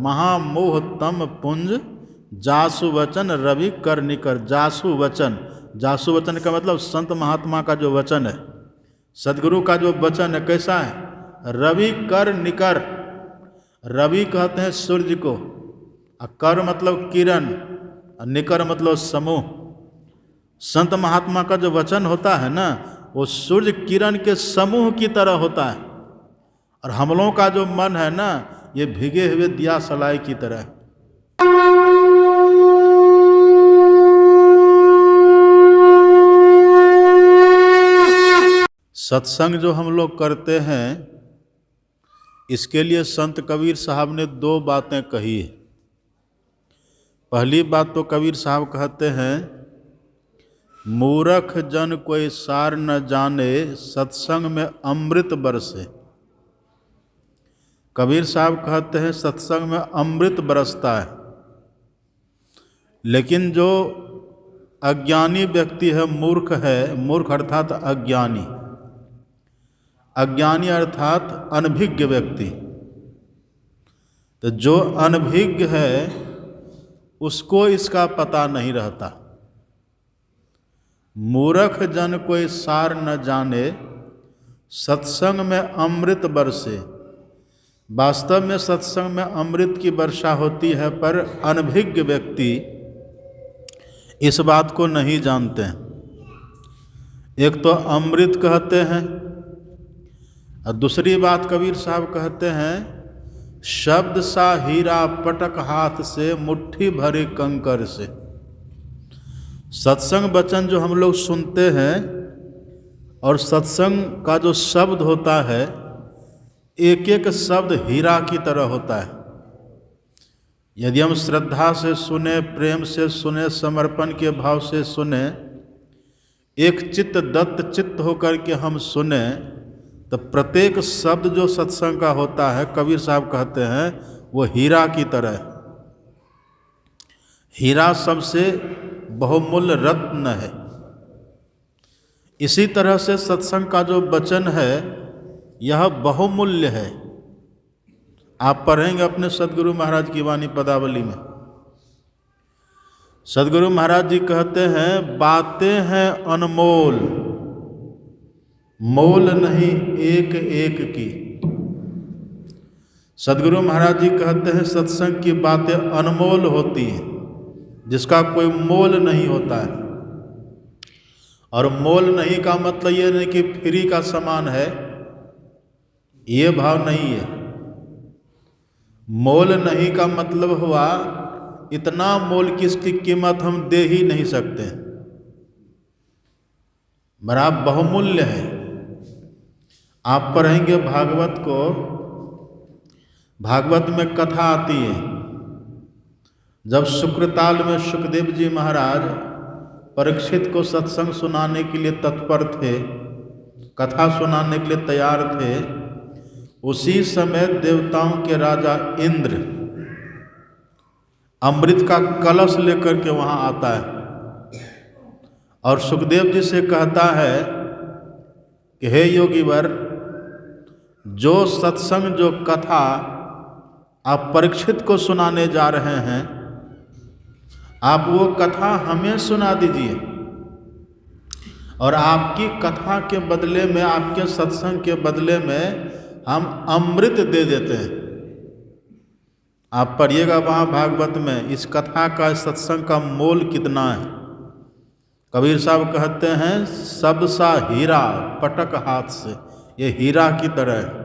महामोह तम पुंज जासु वचन रवि कर निकर। जासु वचन, जासु वचन का मतलब संत महात्मा का जो वचन है, सदगुरु का जो वचन है कैसा है? रवि कर निकर। रवि कहते हैं सूर्य को, और कर मतलब किरण, और निकर मतलब समूह। संत महात्मा का जो वचन होता है ना, वो सूर्य किरण के समूह की तरह होता है। और हम लोगों का जो मन है ना, ये भीगे हुए दिया सलाई की तरह है। सत्संग जो हम लोग करते हैं, इसके लिए संत कबीर साहब ने 2 बातें कही है। पहली बात तो कबीर साहब कहते हैं, मूर्ख जन कोई सार न जाने, सत्संग में अमृत बरसे। कबीर साहब कहते हैं सत्संग में अमृत बरसता है, लेकिन जो अज्ञानी व्यक्ति है, मूर्ख है, मूर्ख अर्थात अज्ञानी, अज्ञानी अर्थात अनभिज्ञ व्यक्ति, तो जो अनभिज्ञ है उसको इसका पता नहीं रहता। मूर्ख जन कोई सार न जाने, सत्संग में अमृत बरसे। वास्तव में सत्संग में अमृत की वर्षा होती है, पर अनभिज्ञ व्यक्ति इस बात को नहीं जानते हैं। एक तो अमृत कहते हैं, और दूसरी बात कबीर साहब कहते हैं, शब्द सा हीरा पटक हाथ से, मुट्ठी भरे कंकर से। सत्संग वचन जो हम लोग सुनते हैं, और सत्संग का जो शब्द होता है, एक एक शब्द हीरा की तरह होता है। यदि हम श्रद्धा से सुने, प्रेम से सुने, समर्पण के भाव से सुने, एक चित्त दत्त चित्त होकर के हम सुने, तो प्रत्येक शब्द जो सत्संग का होता है, कबीर साहब कहते हैं वो हीरा की तरह है। हीरा सबसे बहुमूल्य रत्न है। इसी तरह से सत्संग का जो वचन है, यह बहुमूल्य है। आप पढ़ेंगे अपने सदगुरु महाराज की वाणी पदावली में, सदगुरु महाराज जी कहते हैं, बातें हैं अनमोल, मोल नहीं एक एक की। सदगुरु महाराज जी कहते हैं सत्संग की बातें अनमोल होती हैं, जिसका कोई मोल नहीं होता है। और मोल नहीं का मतलब ये नहीं कि फ्री का सामान है, ये भाव नहीं है। मोल नहीं का मतलब हुआ इतना मोल कि इसकी कीमत हम दे ही नहीं सकते, बड़ा बहुमूल्य है। आप पढ़ेंगे भागवत को, भागवत में कथा आती है, जब शुक्रताल में सुखदेव जी महाराज परीक्षित को सत्संग सुनाने के लिए तत्पर थे, कथा सुनाने के लिए तैयार थे, उसी समय देवताओं के राजा इंद्र अमृत का कलश लेकर के वहाँ आता है, और सुखदेव जी से कहता है कि हे योगीवर, जो सत्संग जो कथा आप परीक्षित को सुनाने जा रहे हैं, आप वो कथा हमें सुना दीजिए, और आपकी कथा के बदले में, आपके सत्संग के बदले में हम अमृत दे देते हैं। आप पढ़िएगा वहाँ भागवत में इस कथा का, सत्संग का मोल कितना है। कबीर साहब कहते हैं, सब सा हीरा पटक हाथ से, ये हीरा की तरह है।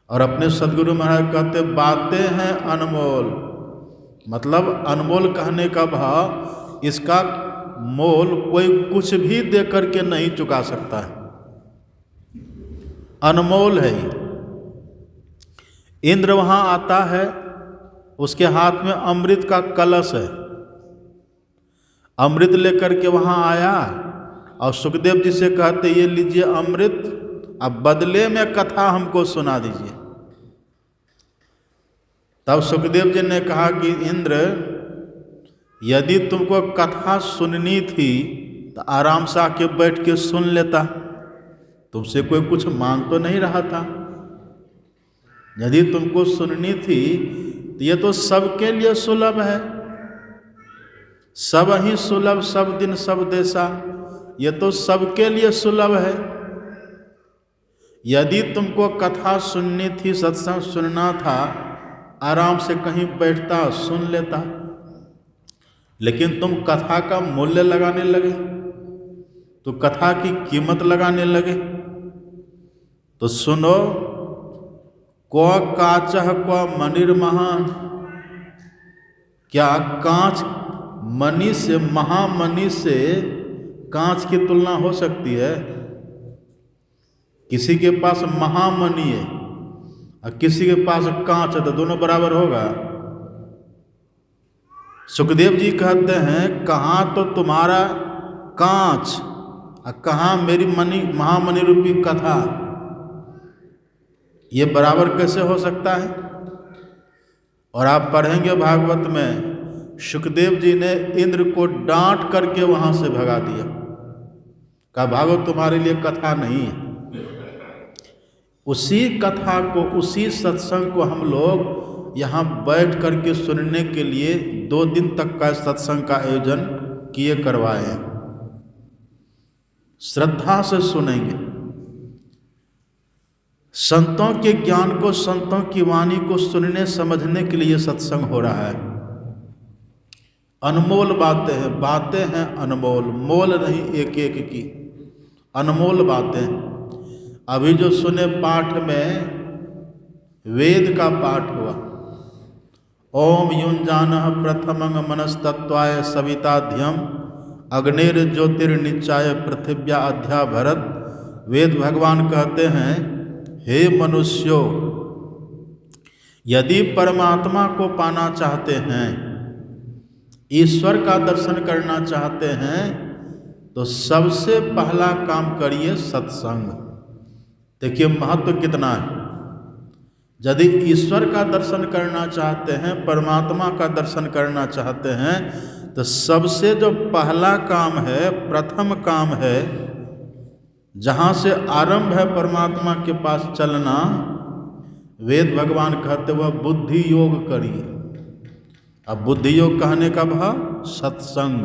और अपने सदगुरु महाराज कहते, बातें हैं अनमोल, मतलब अनमोल कहने का भाव, इसका मोल कोई कुछ भी दे करके नहीं चुका सकता है, अनमोल है ये। इंद्र वहाँ आता है, उसके हाथ में अमृत का कलश है, अमृत लेकर के वहाँ आया, और सुखदेव जी से कहते, ये लीजिए अमृत, अब बदले में कथा हमको सुना दीजिए। तब सुखदेव जी ने कहा कि इंद्र, यदि तुमको कथा सुननी थी तो आराम से आके बैठ के सुन लेता, तुमसे कोई कुछ मांग तो नहीं रहा था। यदि तुमको सुननी थी तो ये तो सबके लिए सुलभ है, सब ही सुलभ सब दिन सब देशा, ये तो सबके लिए सुलभ है। यदि तुमको कथा सुननी थी, सत्संग सुनना था, आराम से कहीं बैठता सुन लेता, लेकिन तुम कथा का मूल्य लगाने लगे, तो कथा की कीमत लगाने लगे। तो सुनो, क्व काचः क्व मणिर्महान, क्या कांच मणि से, महामणि से कांच की तुलना हो सकती है? किसी के पास महामणि है और किसी के पास कांच है, तो दोनों बराबर होगा? सुखदेव जी कहते हैं कहाँ तो तुम्हारा कांच और कहाँ मेरी मणि, महामणि रूपी कथा, ये बराबर कैसे हो सकता है? और आप पढ़ेंगे भागवत में, सुखदेव जी ने इंद्र को डांट करके वहां से भगा दिया, कहा भागवत तुम्हारे लिए कथा नहीं है। उसी कथा को, उसी सत्संग को हम लोग यहाँ बैठ करके सुनने के लिए 2 दिन तक का सत्संग का आयोजन किए करवाए हैं। श्रद्धा से सुनेंगे, संतों के ज्ञान को, संतों की वाणी को सुनने समझने के लिए सत्संग हो रहा है। अनमोल बातें हैं, बातें हैं अनमोल, मोल नहीं एक एक की, अनमोल बातें। अभी जो सुने पाठ में वेद का पाठ हुआ, ओम युंजानः प्रथमं मनस्तत्वाय सविताध्यम अग्निर ज्योतिर्निचाय पृथिव्या अध्या भरत। वेद भगवान कहते हैं, हे मनुष्यों, यदि परमात्मा को पाना चाहते हैं, ईश्वर का दर्शन करना चाहते हैं, तो सबसे पहला काम करिए सत्संग। देखिए महत्व कितना है। यदि ईश्वर का दर्शन करना चाहते हैं, परमात्मा का दर्शन करना चाहते हैं, तो सबसे जो पहला काम है, प्रथम काम है, जहाँ से आरंभ है परमात्मा के पास चलना, वेद भगवान कहते वह बुद्धि योग करिए। अब बुद्धि योग कहने का भाव सत्संग,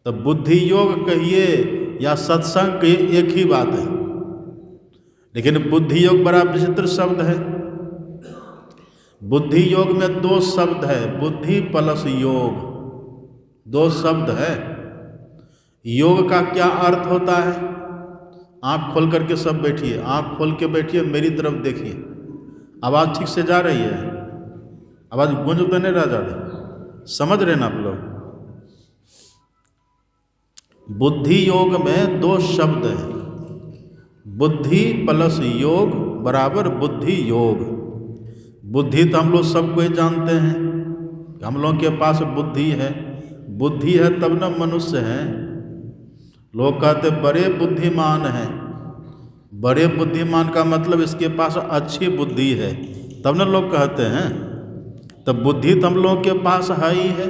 तो बुद्धि योग कहिए या सत्संग कहिए एक ही बात है, लेकिन बुद्धि योग बड़ा विचित्र शब्द है। बुद्धि योग में 2 शब्द है, बुद्धि प्लस योग, 2 शब्द है। योग का क्या अर्थ होता है? आंख खोल करके सब बैठिए, आंख खोल के बैठिए, मेरी तरफ देखिए। आवाज़ ठीक से जा रही है? आवाज़ गूंज तो नहीं रहा ज़्यादा? समझ रहे ना आप लोग? बुद्धि योग में 2 शब्द हैं, बुद्धि प्लस योग बराबर बुद्धि योग। बुद्धि तो हम लोग सब कोई जानते हैं, हम लोगों के पास बुद्धि है, बुद्धि है तब न मनुष्य हैं। लोग कहते बड़े बुद्धिमान हैं, बड़े बुद्धिमान का मतलब इसके पास अच्छी बुद्धि है, तब न लोग कहते हैं। तो बुद्धि तो हम लोगों के पास है ही है,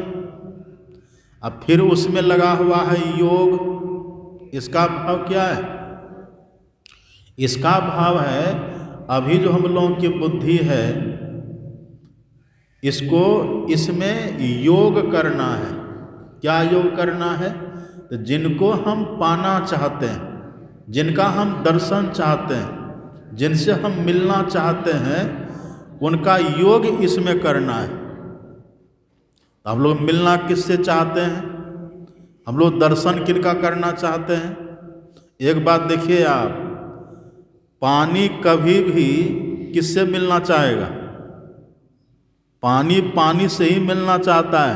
अब फिर उसमें लगा हुआ है योग। इसका भाव क्या है? इसका भाव है अभी जो हम लोगों की बुद्धि है, इसको, इसमें योग करना है। क्या योग करना है? तो जिनको हम पाना चाहते हैं, जिनका हम दर्शन चाहते हैं, जिनसे हम मिलना चाहते हैं, उनका योग इसमें करना है। हम लोग मिलना किससे चाहते हैं? हम लोग दर्शन किनका करना चाहते हैं? एक बात देखिए आप, पानी कभी भी किससे मिलना चाहेगा? पानी पानी से ही मिलना चाहता है।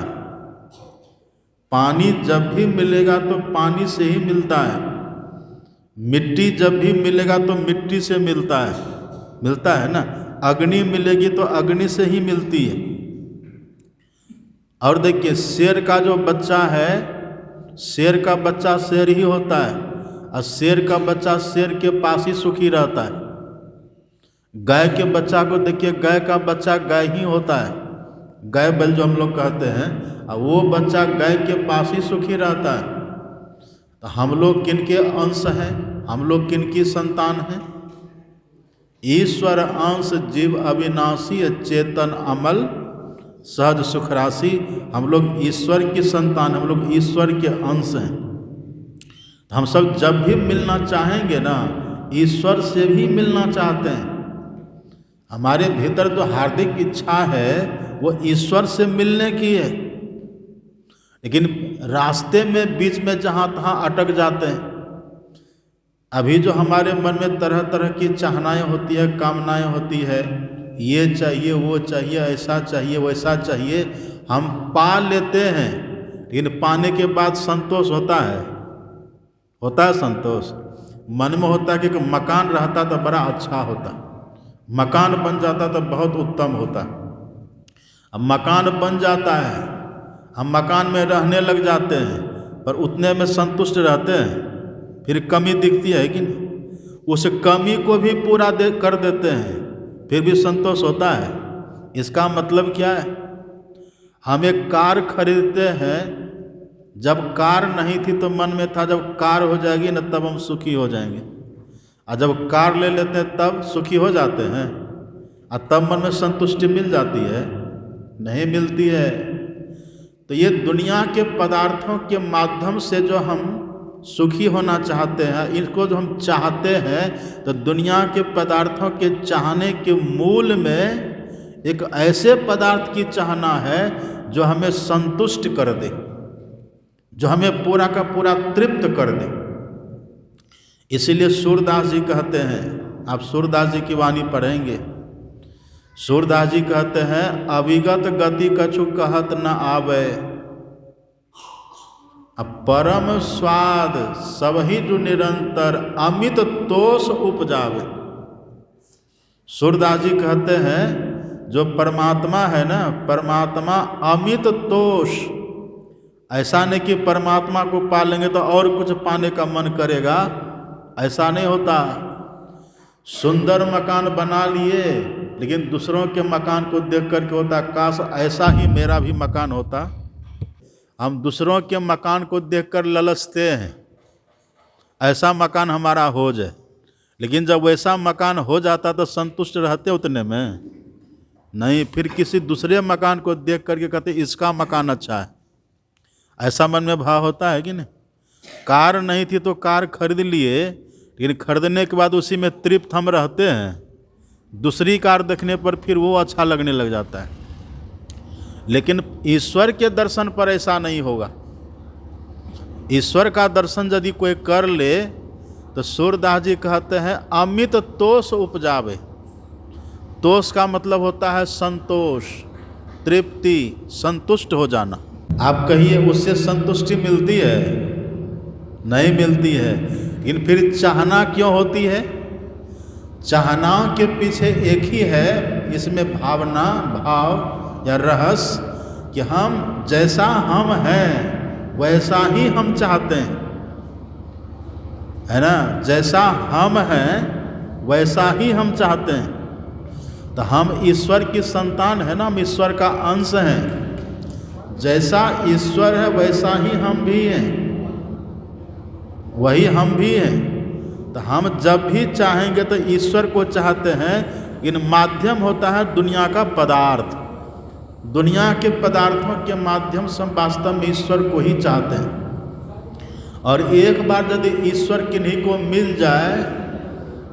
पानी जब भी मिलेगा तो पानी से ही मिलता है। मिट्टी जब भी मिलेगा तो मिट्टी से मिलता है ना। अग्नि मिलेगी तो अग्नि से ही मिलती है। और देखिए शेर का जो बच्चा है, शेर का बच्चा शेर ही होता है, और शेर का बच्चा शेर के पास ही सुखी रहता है। गाय के बच्चा को देखिए, गाय का बच्चा गाय ही होता है, गाय बैल जो हम लोग कहते हैं, और वो बच्चा गाय के पास ही सुखी रहता है। तो हम लोग किन के अंश हैं? हम लोग किन की संतान हैं? ईश्वर अंश जीव अविनाशी चेतन अमल सहज सुख राशि। हम लोग ईश्वर की संतान, हम लोग ईश्वर के अंश हैं। हम सब जब भी मिलना चाहेंगे ना, ईश्वर से भी मिलना चाहते हैं। हमारे भीतर जो हार्दिक इच्छा है वो ईश्वर से मिलने की है, लेकिन रास्ते में बीच में जहाँ तहाँ अटक जाते हैं। अभी जो हमारे मन में तरह तरह की चाहनाएं होती है, कामनाएं होती है, ये चाहिए, वो चाहिए, ऐसा चाहिए, वैसा चाहिए, हम पा लेते हैं, लेकिन पाने के बाद संतोष होता है संतोष। मन में होता है कि मकान रहता तो बड़ा अच्छा होता, मकान बन जाता तो बहुत उत्तम होता। अब मकान बन जाता है, हम मकान में रहने लग जाते हैं, पर उतने में संतुष्ट रहते हैं, फिर कमी दिखती है कि नहीं, उस कमी को भी पूरा कर देते हैं, फिर भी संतोष होता है। इसका मतलब क्या है? हम एक कार खरीदते हैं, जब कार नहीं थी तो मन में था जब कार हो जाएगी ना तब हम सुखी हो जाएंगे, और जब कार ले लेते हैं तब सुखी हो जाते हैं, और तब मन में संतुष्टि मिल जाती है? नहीं मिलती है। तो ये दुनिया के पदार्थों के माध्यम से जो हम सुखी होना चाहते हैं, इनको जो हम चाहते हैं, तो दुनिया के पदार्थों के चाहने के मूल में एक ऐसे पदार्थ की चाहना है जो हमें संतुष्ट कर दे, जो हमें पूरा का पूरा तृप्त कर दे। इसीलिए सूरदास जी कहते हैं, आप सूरदास जी की वाणी पढ़ेंगे, सूरदास जी कहते हैं, अविगत गति कछु कहत न आवे, परम स्वाद सबहि जो निरंतर अमित तोष उपजावे। सूरदास जी कहते हैं जो परमात्मा है ना, परमात्मा अमित तोष, ऐसा नहीं कि परमात्मा को पा लेंगे तो और कुछ पाने का मन करेगा, ऐसा नहीं होता। सुंदर मकान बना लिए, लेकिन दूसरों के मकान को देख करके होता काश ऐसा ही मेरा भी मकान होता। हम दूसरों के मकान को देखकर ललचते हैं, ऐसा मकान हमारा हो जाए, लेकिन जब वैसा मकान हो जाता तो संतुष्ट रहते उतने में नहीं, फिर किसी दूसरे मकान को देख करके कहते इसका मकान अच्छा है, ऐसा मन में भाव होता है कि नहीं। कार नहीं थी तो कार खरीद लिए, लेकिन खरीदने के बाद उसी में तृप्त हम रहते हैं, दूसरी कार देखने पर फिर वो अच्छा लगने लग जाता है। लेकिन ईश्वर के दर्शन पर ऐसा नहीं होगा। ईश्वर का दर्शन यदि कोई कर ले तो सूरदास जी कहते हैं अमित तोष उपजावे। तोष का मतलब होता है संतोष, तृप्ति, संतुष्ट हो जाना। आप कहिए उससे संतुष्टि मिलती है? नहीं मिलती है। लेकिन फिर चाहना क्यों होती है? चाहनाओं के पीछे एक ही है, इसमें भावना, भाव या रहस्य कि हम जैसा हम हैं वैसा ही हम चाहते हैं, है ना। जैसा हम हैं वैसा ही हम चाहते हैं। तो हम ईश्वर की संतान है ना, हम ईश्वर का अंश हैं। जैसा ईश्वर है वैसा ही हम भी हैं, वही हम भी हैं। तो हम जब भी चाहेंगे तो ईश्वर को चाहते हैं, इन माध्यम होता है दुनिया का पदार्थ। दुनिया के पदार्थों के माध्यम से हम वास्तव में ईश्वर को ही चाहते हैं। और एक बार यदि ईश्वर किन्हीं को मिल जाए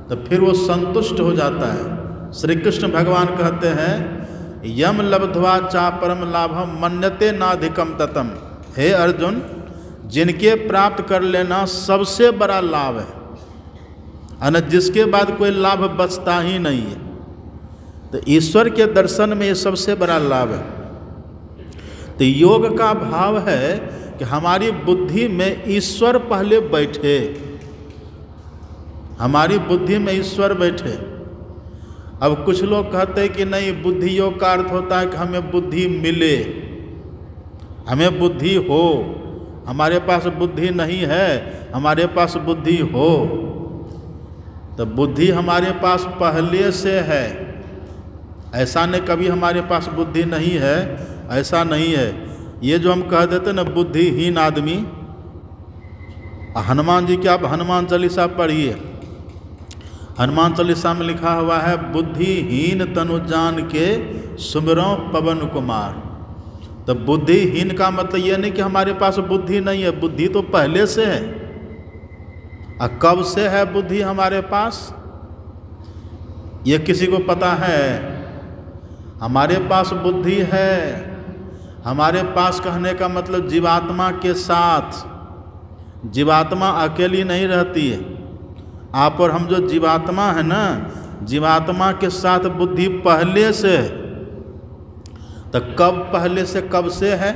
तो फिर वो संतुष्ट हो जाता है। श्री कृष्ण भगवान कहते हैं यम लब्ध्वा चा परम लाभम मन्यते नाधिकम ततम। हे अर्जुन, जिनके प्राप्त कर लेना सबसे बड़ा लाभ है, और जिसके बाद कोई लाभ बचता ही नहीं है। तो ईश्वर के दर्शन में ये सबसे बड़ा लाभ है। तो योग का भाव है कि हमारी बुद्धि में ईश्वर पहले बैठे, हमारी बुद्धि में ईश्वर बैठे। अब कुछ लोग कहते हैं कि नहीं, बुद्धि योग का अर्थ होता है कि हमें बुद्धि मिले, हमें बुद्धि हो। हमारे पास बुद्धि नहीं है, हमारे पास बुद्धि हो। तो बुद्धि हमारे पास पहले से है, ऐसा नहीं कभी हमारे पास बुद्धि नहीं है, ऐसा नहीं है। ये जो हम कह देते ना बुद्धिहीन आदमी, हनुमान जी की आप हनुमान चालीसा पढ़िए, हनुमान चालीसा में लिखा हुआ है, बुद्धिहीन तनु जान के सुमिरो पवन कुमार। तो बुद्धिहीन का मतलब ये नहीं कि हमारे पास बुद्धि नहीं है, बुद्धि तो पहले से है। और कब से है बुद्धि हमारे पास, ये किसी को पता है? हमारे पास बुद्धि है। हमारे पास कहने का मतलब जीवात्मा के साथ, जीवात्मा अकेली नहीं रहती है। आप और हम जो जीवात्मा है ना, जीवात्मा के साथ बुद्धि पहले से है। तो कब पहले से, कब से है?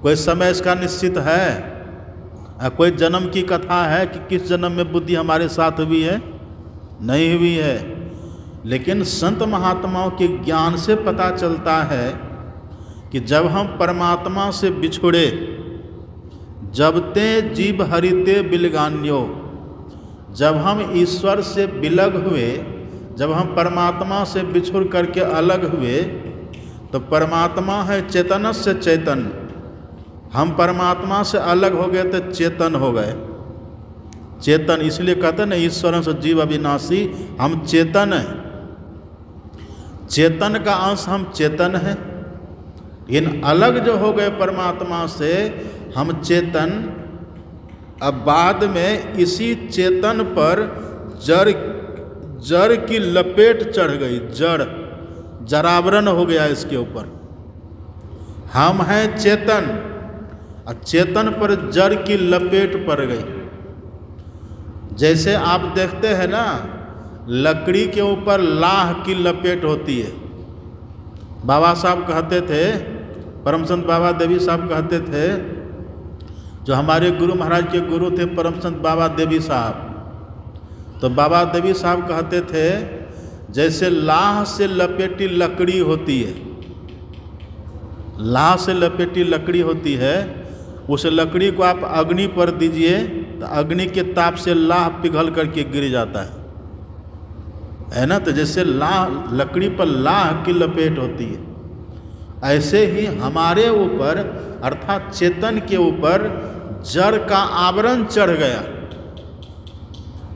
कोई समय इसका निश्चित है? कोई जन्म की कथा है कि किस जन्म में बुद्धि हमारे साथ हुई है? नहीं हुई है। लेकिन संत महात्माओं के ज्ञान से पता चलता है कि जब हम परमात्मा से बिछुड़े, जब ते जीव हरिते बिलगान्यो, जब हम ईश्वर से बिलग हुए, जब हम परमात्मा से बिछुड़ करके अलग हुए, तो परमात्मा है चेतन से चैतन्य। हम परमात्मा से अलग हो गए तो चेतन हो गए। चेतन इसलिए कहते हैं ना, ईश्वर से जीव अविनाशी, हम चेतन हैं। चेतन का अंश हम चेतन हैं। इन अलग जो हो गए परमात्मा से हम चेतन, अब बाद में इसी चेतन पर जड़ की लपेट चढ़ गई। जरावरण हो गया इसके ऊपर। हम हैं चेतन और चेतन पर जड़ की लपेट पड़ गई। जैसे आप देखते हैं ना, लकड़ी के ऊपर लाह की लपेट होती है। बाबा साहब कहते थे, परम संत बाबा देवी साहब कहते थे, जो हमारे गुरु महाराज के गुरु थे परम संत बाबा देवी साहब, तो बाबा देवी साहब कहते थे, जैसे लाह से लपेटी लकड़ी होती है, लाह से लपेटी लकड़ी होती है, उस लकड़ी को आप अग्नि पर दीजिए तो अग्नि के ताप से लाह पिघल करके गिर जाता है ना। तो जैसे लाह, लकड़ी पर लाह की लपेट होती है, ऐसे ही हमारे ऊपर अर्थात चेतन के ऊपर जड़ का आवरण चढ़ गया।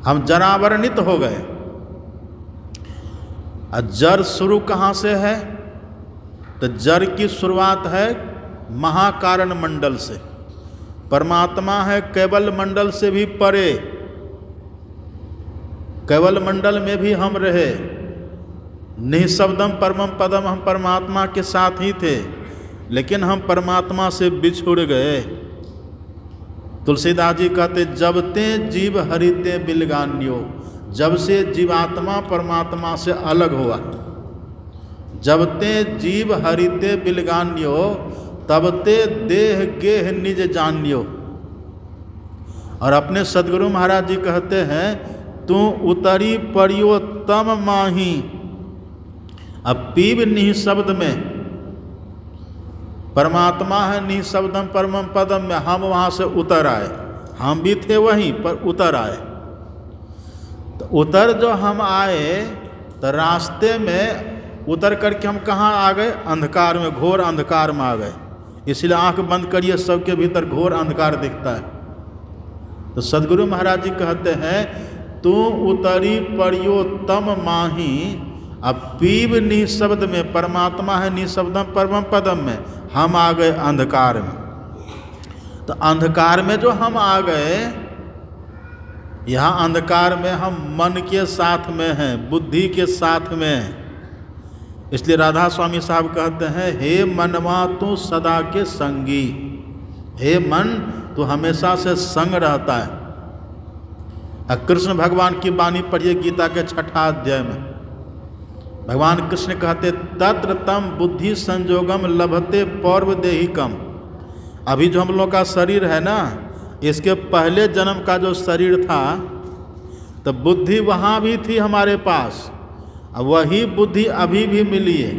हम जरावरणित हो गए। जड़ शुरू कहाँ से है? तो जड़ की शुरुआत है महाकारण मंडल से। परमात्मा है केवल मंडल से भी परे। केवल मंडल में भी हम रहे। निःशब्दम परमम पदम, हम परमात्मा के साथ ही थे, लेकिन हम परमात्मा से बिछुड़ गए। तुलसीदास जी कहते, जब ते जीव हरिते बिलगान्यो, जब से जीवात्मा परमात्मा से अलग हुआ, जब ते जीव हरिते बिलगान्यो, तब ते देह गेह निज जान्यो। और अपने सदगुरु महाराज जी कहते हैं, तू उतरी परियो तम माही। अब पीब निःशब्द में, परमात्मा है निःशब्दम परमम पदम में, हम वहाँ से उतर आए। हम भी थे वहीं पर उतर आए। तो उतर जो हम आए, तो रास्ते में उतर करके हम कहाँ आ गए? अंधकार में, घोर अंधकार में आ गए। इसलिए आंख बंद करिए, सबके भीतर घोर अंधकार दिखता है। तो सदगुरु महाराज जी कहते हैं, तू उतरी परियो तम माही। अब पीब निःशब्द में, परमात्मा है निःशब्दम परमम पदम में, हम आ गए अंधकार में। तो अंधकार में जो हम आ गए, यहाँ अंधकार में हम मन के साथ में हैं, बुद्धि के साथ में हैं। इसलिए राधा स्वामी साहब कहते हैं, हे मनवा तू सदा के संगी। हे मन, तू हमेशा से संग रहता है। कृष्ण भगवान की वाणी पढ़िए गीता के 6ठा अध्याय में। भगवान कृष्ण कहते, तत्र तम बुद्धि संजोगम लभते पौर्व देहिकम। अभी जो हम लोग का शरीर है ना, इसके पहले जन्म का जो शरीर था, तो बुद्धि वहाँ भी थी हमारे पास, वही बुद्धि अभी भी मिली है।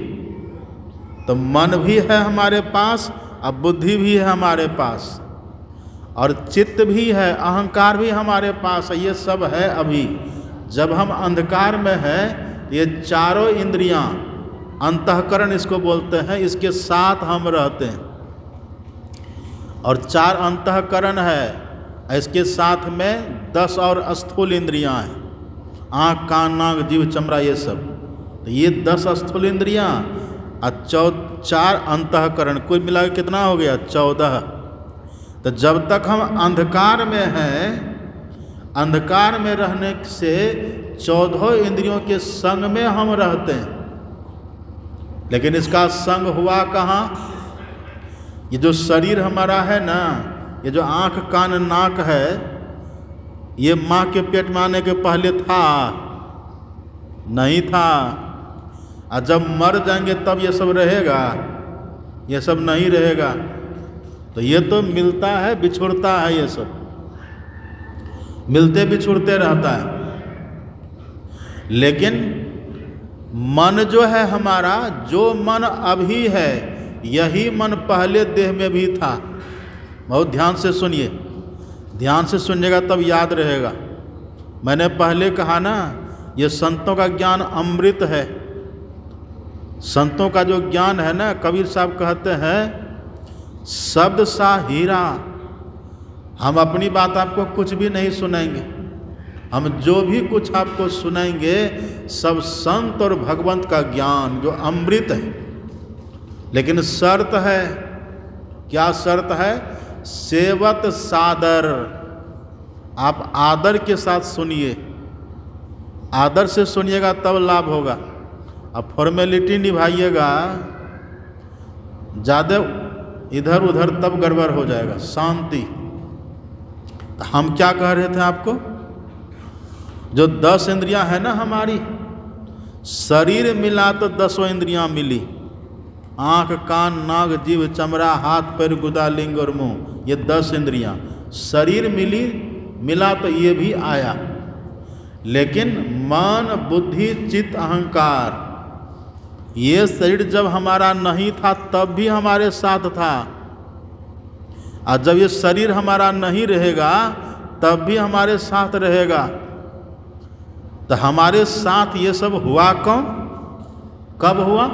तो मन भी है हमारे पास, अब बुद्धि भी है हमारे पास, और चित्त भी है, अहंकार भी हमारे पास है। ये सब है अभी। जब हम अंधकार में हैं, ये चारों इंद्रियां, अंतःकरण इसको बोलते हैं, इसके साथ हम रहते हैं। और 4 अंतःकरण है, इसके साथ में 10 और स्थूल इंद्रियां हैं। आँख कान नाक जीभ चमड़ा ये सब, तो ये 10 स्थूल इंद्रियाँ और 4 अंतःकरण, कुल मिला के कितना हो गया? 14। तो जब तक हम अंधकार में हैं, अंधकार में रहने से 14 इंद्रियों के संग में हम रहते हैं, लेकिन इसका संग हुआ कहाँ? ये जो शरीर हमारा है ना, ये जो आँख कान नाक है, ये माँ के पेट में आने के पहले था? नहीं था। और जब मर जाएंगे तब ये सब रहेगा? ये सब नहीं रहेगा। तो ये तो मिलता है बिछुड़ता है, ये सब मिलते बिछुड़ते रहता है। लेकिन मन जो है हमारा, जो मन अभी है, यही मन पहले देह में भी था। बहुत ध्यान से सुनिए, ध्यान से सुनिएगा तब याद रहेगा। मैंने पहले कहा ना, ये संतों का ज्ञान अमृत है। संतों का जो ज्ञान है ना, कबीर साहब कहते हैं शब्द सा हीरा। हम अपनी बात आपको कुछ भी नहीं सुनाएंगे, हम जो भी कुछ आपको सुनाएंगे सब संत और भगवंत का ज्ञान जो अमृत है। लेकिन शर्त है, क्या शर्त है? सेवत सादर। आप आदर के साथ सुनिए, आदर से सुनिएगा तब लाभ होगा। अब फॉर्मेलिटी निभाइएगा ज़्यादा इधर उधर, तब गड़बड़ हो जाएगा। शांति। तो हम क्या कह रहे थे आपको? जो 10 इंद्रियां हैं ना हमारी, शरीर मिला तो 10 इंद्रियां मिली। आँख कान नाक जीभ चमड़ा हाथ पैर गुदा लिंग और मुंह, ये 10 इंद्रियां शरीर मिला तो ये भी आया। लेकिन मन बुद्धि चित्त अहंकार, ये शरीर जब हमारा नहीं था तब भी हमारे साथ था, और जब ये शरीर हमारा नहीं रहेगा तब भी हमारे साथ रहेगा। तो हमारे साथ ये सब हुआ कौन? कब हुआ?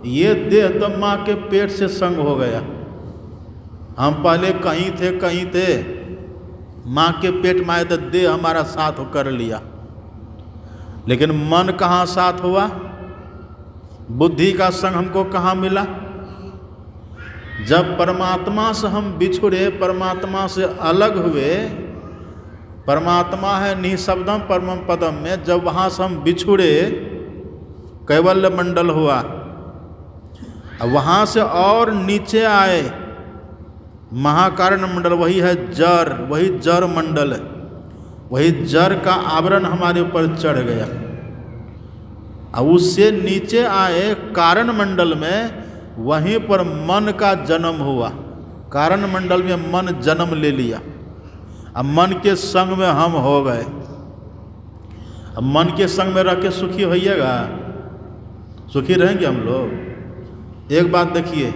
ये देह तो माँ के पेट से संग हो गया। हम पहले कहीं थे, माँ के पेट में आए तो देह हमारा साथ कर लिया। लेकिन मन कहाँ साथ हुआ? बुद्धि का संग हमको कहाँ मिला? जब परमात्मा से हम बिछुड़े, परमात्मा से अलग हुए, परमात्मा है निःशब्दम परमम पदम में, जब वहाँ से हम बिछुड़े कैवल्य मंडल हुआ। अब वहाँ से और नीचे आए महाकारण मंडल, वही है जर, वही जर मंडल है, वही जर का आवरण हमारे ऊपर चढ़ गया। अब उससे नीचे आए कारण मंडल में, वहीं पर मन का जन्म हुआ। कारण मंडल में मन जन्म ले लिया। अब मन के संग में हम हो गए। अब मन के संग में रह के सुखी होइएगा? सुखी रहेंगे हम लोग? एक बात देखिए,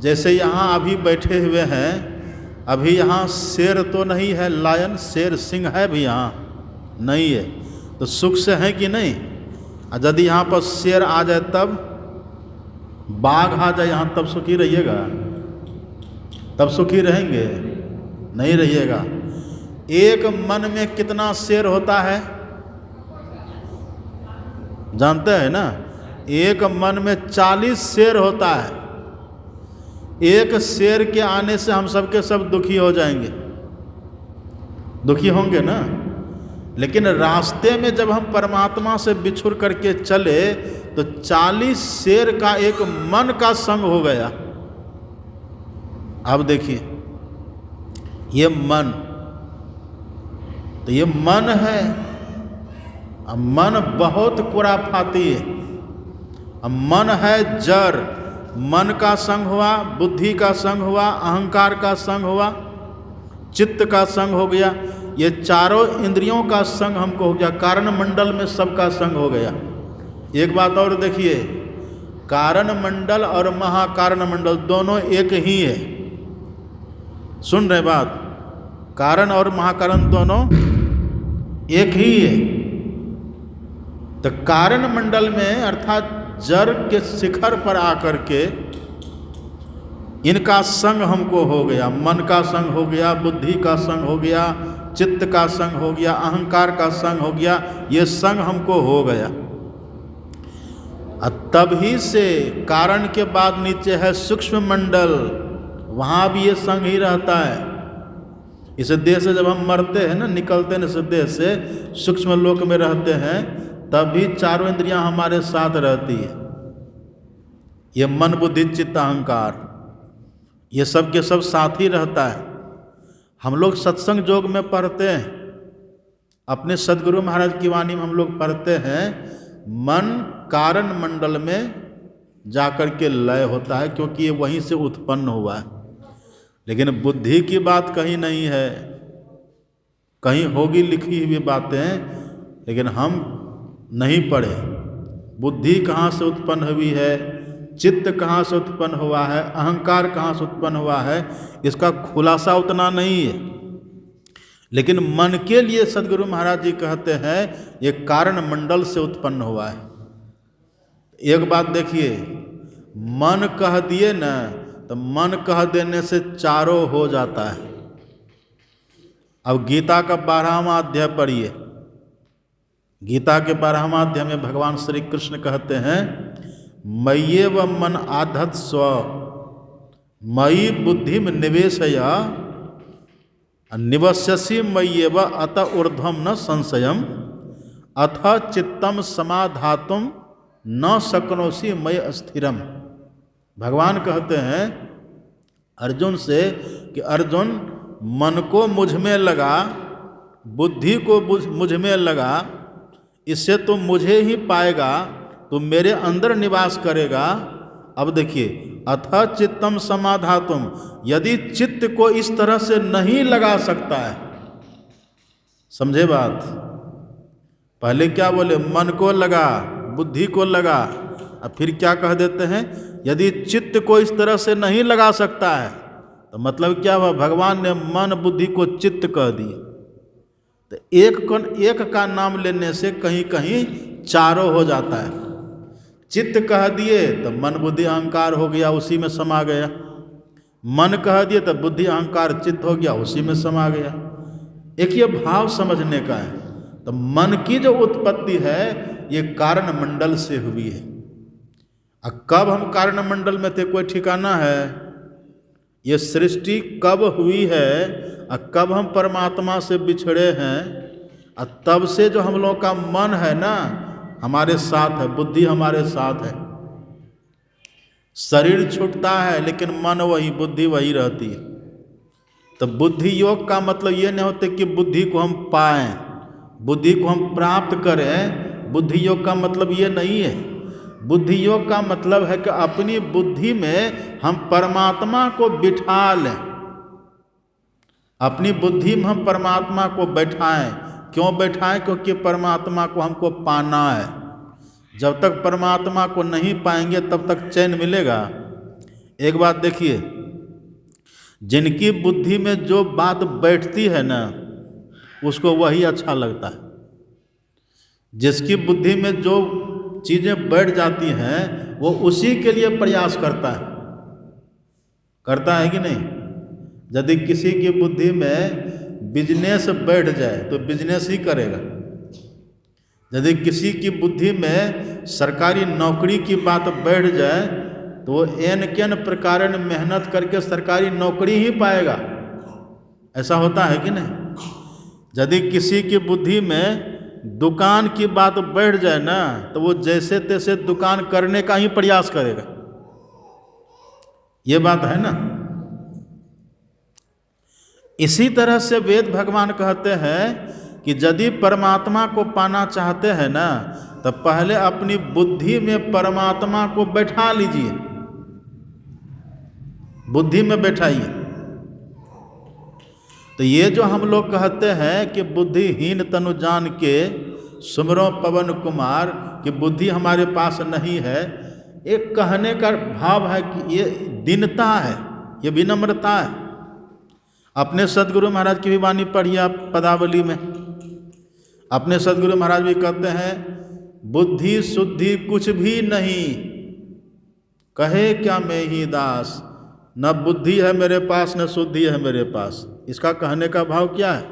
जैसे यहाँ अभी बैठे हुए हैं, अभी यहाँ शेर तो नहीं है, लायन शेर सिंह है भी यहाँ नहीं है, तो सुख से है कि नहीं? और यदि यहाँ पर शेर आ जाए तब, बाघ आ जाए यहाँ, तब सुखी रहिएगा? तब सुखी रहेंगे? नहीं रहिएगा। एक मन में कितना शेर होता है जानते हैं ना? एक मन में 40 शेर होता है। एक शेर के आने से हम सब के सब दुखी हो जाएंगे, दुखी होंगे ना। लेकिन रास्ते में जब हम परमात्मा से बिछुड़ करके चले तो 40 शेर का एक मन का संग हो गया। अब देखिए ये मन, तो ये मन है। अब मन बहुत खुराफाती है। अब मन है जर, मन का संग हुआ, बुद्धि का संग हुआ, अहंकार का संग हुआ, चित्त का संग हो गया, ये चारों इंद्रियों का संग हमको हो गया। कारण मंडल में सबका संग हो गया। एक बात और देखिए, कारण मंडल और महाकारण मंडल दोनों एक ही है। सुन रहे बात? कारण और महाकारण दोनों एक ही है। तो कारण मंडल में अर्थात जड़ के शिखर पर आकर के इनका संग हमको हो गया। मन का संग हो गया, बुद्धि का संग हो गया, चित्त का संग हो गया, अहंकार का संग हो गया, ये संग हमको हो गया। तभी से कारण के बाद नीचे है सूक्ष्म मंडल, वहाँ भी ये संग ही रहता है। इस देह से जब हम मरते हैं ना, निकलते हैं इस देह से, सूक्ष्म लोक में रहते हैं, तभी चारों इंद्रियां हमारे साथ रहती है। ये मन बुद्धि चित्त अहंकार, ये सब के सब साथ ही रहता है। हम लोग सत्संग योग में पढ़ते हैं, अपने सदगुरु महाराज की वाणी में हम लोग पढ़ते हैं, मन कारण मंडल में जाकर के लय होता है, क्योंकि ये वहीं से उत्पन्न हुआ है। लेकिन बुद्धि की बात कहीं नहीं है, कहीं होगी लिखी हुई बातें, लेकिन हम नहीं पढ़े। बुद्धि कहाँ से उत्पन्न हुई है, चित्त कहाँ से उत्पन्न हुआ है, अहंकार कहाँ से उत्पन्न हुआ है, इसका खुलासा उतना नहीं है। लेकिन मन के लिए सदगुरु महाराज जी कहते हैं ये कारण मंडल से उत्पन्न हुआ है। एक बात देखिए, मन कह दिए ना, तो मन कह देने से चारों हो जाता है। अब गीता का 12वां अध्याय पढ़िए। गीता के 12वां अध्याय में भगवान श्री कृष्ण कहते हैं, मय्येव मन आधत् स्व मयि बुद्धिम निवेशय निवस्यसि मय्येव अत ऊर्ध्वं न संशयम् अथ चित्तम समाधातुम न शक्नोषि मयि स्थिरम्। भगवान कहते हैं अर्जुन से कि अर्जुन, मन को मुझ में लगा, बुद्धि को मुझ में लगा, इससे तो मुझे ही पाएगा, तो मेरे अंदर निवास करेगा। अब देखिए, अथ चित्तम समाधातुम, यदि चित्त को इस तरह से नहीं लगा सकता है, समझे बात? पहले क्या बोले, मन को लगा, बुद्धि को लगा, अब फिर क्या कह देते हैं, यदि चित्त को इस तरह से नहीं लगा सकता है, तो मतलब क्या हुआ, भगवान ने मन बुद्धि को चित्त कह दिए। तो एक का नाम लेने से कहीं कहीं चारों हो जाता है। चित्त कह दिए तो मन बुद्धि अहंकार हो गया, उसी में समा गया। मन कह दिए तो बुद्धि अहंकार चित्त हो गया, उसी में समा गया। एक ये भाव समझने का है। तो मन की जो उत्पत्ति है ये कारण मंडल से हुई है। अब कब हम कारण मंडल में थे, कोई ठिकाना है? ये सृष्टि कब हुई है और कब हम परमात्मा से बिछड़े हैं, और तब से जो हम लोग का मन है ना हमारे साथ है, बुद्धि हमारे साथ है। शरीर छूटता है लेकिन मन वही, बुद्धि वही रहती है। तो बुद्धि योग का मतलब ये नहीं होता कि बुद्धि को हम पाएं, बुद्धि को हम प्राप्त करें। बुद्धि योग का मतलब ये नहीं है। बुद्धि योग का मतलब है कि अपनी बुद्धि में हम परमात्मा को बिठा लें, अपनी बुद्धि में हम परमात्मा को बैठाएं। क्यों बैठाएं? क्योंकि परमात्मा को हमको पाना है। जब तक परमात्मा को नहीं पाएंगे तब तक चैन मिलेगा? एक बात देखिए, जिनकी बुद्धि में जो बात बैठती है ना उसको वही अच्छा लगता है। जिसकी बुद्धि में जो चीज़ें बैठ जाती हैं वो उसी के लिए प्रयास करता है कि नहीं? यदि किसी की बुद्धि में बिजनेस बैठ जाए तो बिजनेस ही करेगा। यदि किसी की बुद्धि में सरकारी नौकरी की बात बैठ जाए तो वो एन प्रकार मेहनत करके सरकारी नौकरी ही पाएगा। ऐसा होता है कि नहीं? यदि किसी की बुद्धि में दुकान की बात बैठ जाए ना तो वो जैसे तैसे दुकान करने का ही प्रयास करेगा। ये बात है ना? इसी तरह से वेद भगवान कहते हैं कि यदि परमात्मा को पाना चाहते हैं ना तो पहले अपनी बुद्धि में परमात्मा को बैठा लीजिए, बुद्धि में बैठाइए। तो ये जो हम लोग कहते हैं कि बुद्धिहीन तनु जान के सुमरो पवन कुमार, कि बुद्धि हमारे पास नहीं है, एक कहने का भाव है कि ये दीनता है, ये विनम्रता है। अपने सदगुरु महाराज की भी वाणी पढ़िए आप पदावली में। अपने सदगुरु महाराज भी कहते हैं, बुद्धि शुद्धि कुछ भी नहीं, कहे क्या मैं ही दास। न बुद्धि है मेरे पास न शुद्धि है मेरे पास। इसका कहने का भाव क्या है?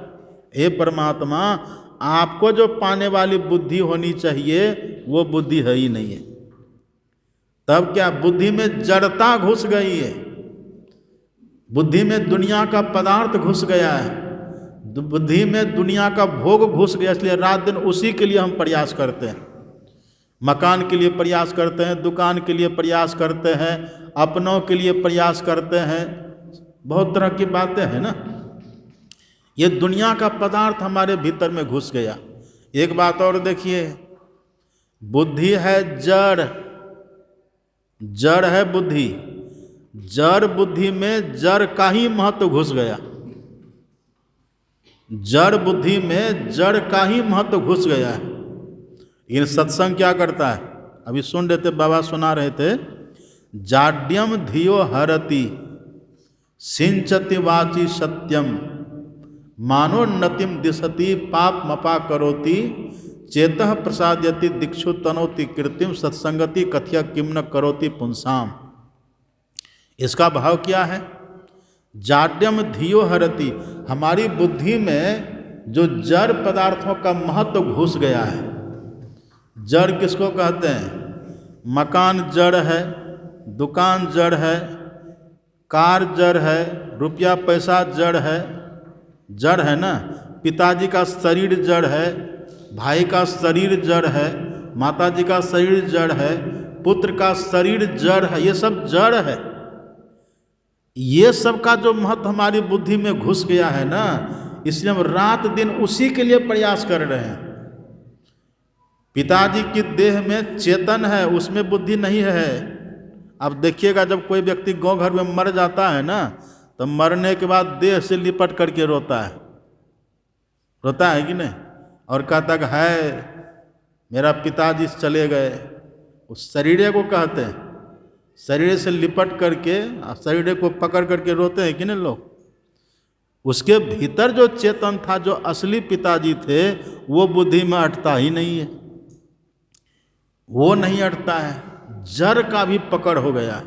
हे परमात्मा, आपको जो पाने वाली बुद्धि होनी चाहिए वो बुद्धि है ही नहीं है। तब क्या, बुद्धि में जड़ता घुस गई है, बुद्धि में दुनिया का पदार्थ घुस गया है, बुद्धि में दुनिया का भोग घुस गया। इसलिए रात दिन उसी के लिए हम प्रयास करते हैं, मकान के लिए प्रयास करते हैं, दुकान के लिए प्रयास करते हैं, अपनों के लिए प्रयास करते हैं, बहुत तरह की बातें हैं ना। ये दुनिया का पदार्थ हमारे भीतर में घुस गया। एक बात और देखिए, बुद्धि है जड़, जड़ है बुद्धि, जड़ बुद्धि में जड़ का ही महत्व घुस गया, जड़ बुद्धि में जड़ का ही महत्व घुस गया है। इन सत्संग क्या करता है, अभी सुन रहे थे, बाबा सुना रहे थे, जाड्यम धियो हरति सिंचति वाची सत्यम मानोन्नतिम दिशति पाप मपा करोति चेतः प्रसाद्यति दीक्षु तनोति कृत्रिम सत्संगति कथ्य किम न करोति पुंसाम। इसका भाव क्या है, जाड्यम धियो हरति, हमारी बुद्धि में जो जड़ पदार्थों का महत्व घुस गया है। जड़ किसको कहते हैं, मकान जड़ है, दुकान जड़ है, कार जड़ है, रुपया पैसा जड़ है, जड़ है ना। पिताजी का शरीर जड़ है, भाई का शरीर जड़ है, माताजी का शरीर जड़ है, पुत्र का शरीर जड़ है, ये सब जड़ है। ये सब का जो महत्व हमारी बुद्धि में घुस गया है ना, इसलिए हम रात दिन उसी के लिए प्रयास कर रहे हैं। पिताजी की देह में चेतन है, उसमें बुद्धि नहीं है। अब देखिएगा, जब कोई व्यक्ति गांव घर में मर जाता है ना, तो मरने के बाद देह से लिपट करके रोता है, रोता है कि नहीं, और कहता है मेरा पिताजी चले गए। उस शरीर को कहते हैं, शरीर से लिपट करके शरीर को पकड़ करके रोते हैं कि नहीं लोग। उसके भीतर जो चेतन था, जो असली पिताजी थे, वो बुद्धि में अटता ही नहीं है, वो नहीं अटता है, जड़ का भी पकड़ हो गया।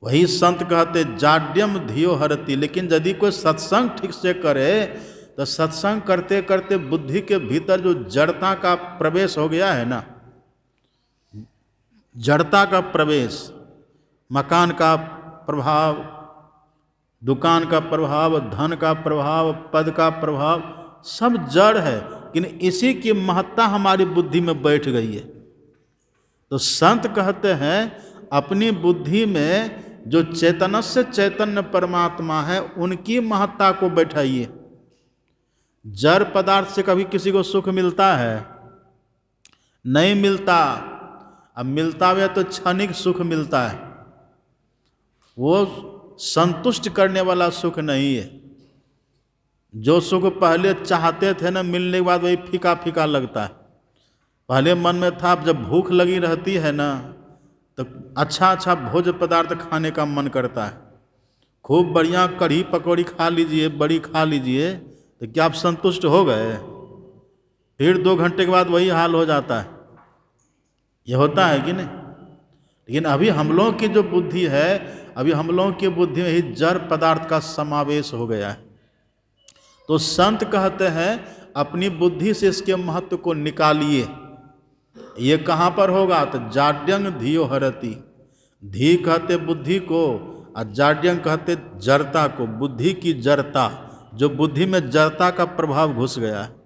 वही संत कहते जाड्यम धियो हरति। लेकिन यदि कोई सत्संग ठीक से करे तो सत्संग करते करते बुद्धि के भीतर जो जड़ता का प्रवेश हो गया है ना, जड़ता का प्रवेश, मकान का प्रभाव, दुकान का प्रभाव, धन का प्रभाव, पद का प्रभाव, सब जड़ है, लेकिन इसी की महत्ता हमारी बुद्धि में बैठ गई है। तो संत कहते हैं अपनी बुद्धि में जो चैतन्य चैतन्य परमात्मा है, उनकी महत्ता को बैठाइए। जड़ पदार्थ से कभी किसी को सुख मिलता है? नहीं मिलता। अब मिलता हुआ तो क्षणिक सुख मिलता है, वो संतुष्ट करने वाला सुख नहीं है। जो सुख पहले चाहते थे ना, मिलने के बाद वही फीका फीका लगता है। पहले मन में था, जब भूख लगी रहती है ना, तो अच्छा अच्छा भोज्य पदार्थ खाने का मन करता है। खूब बढ़िया कढ़ी पकौड़ी खा लीजिए, बड़ी खा लीजिए, तो क्या आप संतुष्ट हो गए? फिर 2 घंटे के बाद वही हाल हो जाता है। ये होता है कि नहीं? लेकिन अभी हम लोगों की जो बुद्धि है, अभी हम लोगों की बुद्धि में ही जड़ पदार्थ का समावेश हो गया है। तो संत कहते हैं अपनी बुद्धि से इसके महत्व को निकालिए। ये कहाँ पर होगा? तो जाड्यंग धियो हरति। धी कहते बुद्धि को, और जाड्यंग कहते जड़ता को। बुद्धि की जड़ता, जो बुद्धि में जड़ता का प्रभाव घुस गया है।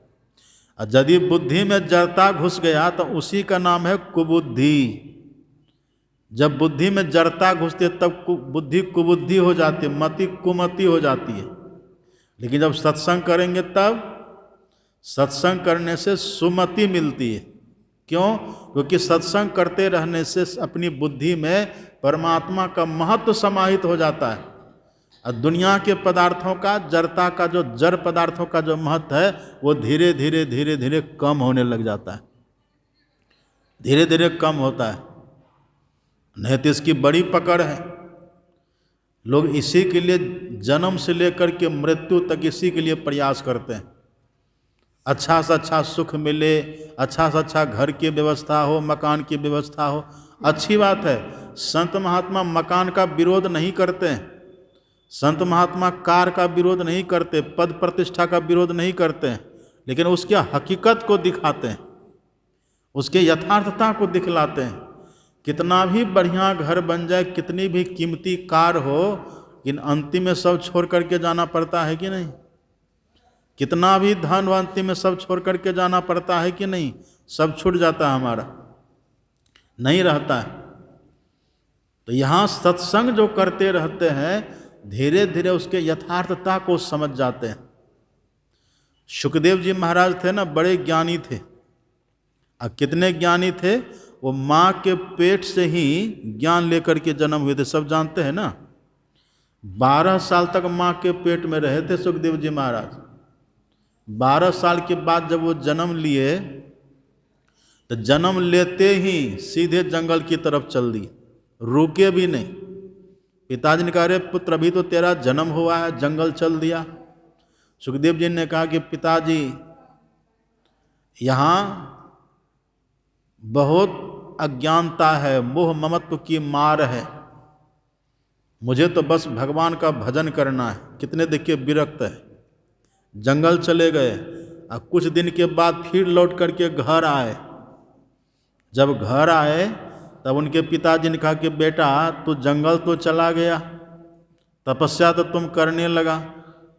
और यदि बुद्धि में जड़ता घुस गया तो उसी का नाम है कुबुद्धि। जब बुद्धि में जड़ता घुसती है तब बुद्धि कुबुद्धि हो जाती है, मति कुमति हो जाती है। लेकिन जब सत्संग करेंगे तब सत्संग करने से सुमति मिलती है। क्यों? क्योंकि सत्संग करते रहने से अपनी बुद्धि में परमात्मा का महत्व समाहित हो जाता है। और दुनिया के पदार्थों का, जड़ता का, जो जड़ पदार्थों का जो महत्व है, वो धीरे धीरे धीरे धीरे कम होने लग जाता है, धीरे धीरे कम होता है। नहीं तो इसकी बड़ी पकड़ है। लोग इसी के लिए जन्म से लेकर के मृत्यु तक इसी के लिए प्रयास करते हैं। अच्छा से अच्छा सुख मिले, अच्छा से अच्छा घर की व्यवस्था हो, मकान की व्यवस्था हो, अच्छी बात है। संत महात्मा मकान का विरोध नहीं करते हैं। संत महात्मा कार का विरोध नहीं करते, पद प्रतिष्ठा का विरोध नहीं करते हैं, लेकिन उसके हकीकत को दिखाते हैं, उसके यथार्थता को दिखलाते हैं। कितना भी बढ़िया घर बन जाए, कितनी भी कीमती कार हो, इन अंतिम में सब छोड़ करके जाना पड़ता है कि नहीं? कितना भी धन हो, अंतिम में सब छोड़ करके जाना पड़ता है कि नहीं? सब छूट जाता है, हमारा नहीं रहता है। तो यहाँ सत्संग जो करते रहते हैं, धीरे धीरे उसके यथार्थता को समझ जाते हैं। सुखदेव जी महाराज थे ना, बड़े ज्ञानी थे। अब कितने ज्ञानी थे? वो माँ के पेट से ही ज्ञान लेकर के जन्म हुए थे, सब जानते हैं ना। 12 साल तक माँ के पेट में रहे थे सुखदेव जी महाराज। 12 साल के बाद जब वो जन्म लिए, तो जन्म लेते ही सीधे जंगल की तरफ चल दिए, रुके भी नहीं। पिताजी ने कहा, अरे पुत्र, अभी तो तेरा जन्म हुआ है, जंगल चल दिया। सुखदेव जी ने कहा कि पिताजी, यहाँ बहुत अज्ञानता है, मोह ममत्व की मार है, मुझे तो बस भगवान का भजन करना है। कितने देखिए विरक्त है। जंगल चले गए, और कुछ दिन के बाद फिर लौट करके घर आए। जब घर आए तब उनके पिताजी ने कहा कि बेटा, तू जंगल तो चला गया, तपस्या तो तुम करने लगा,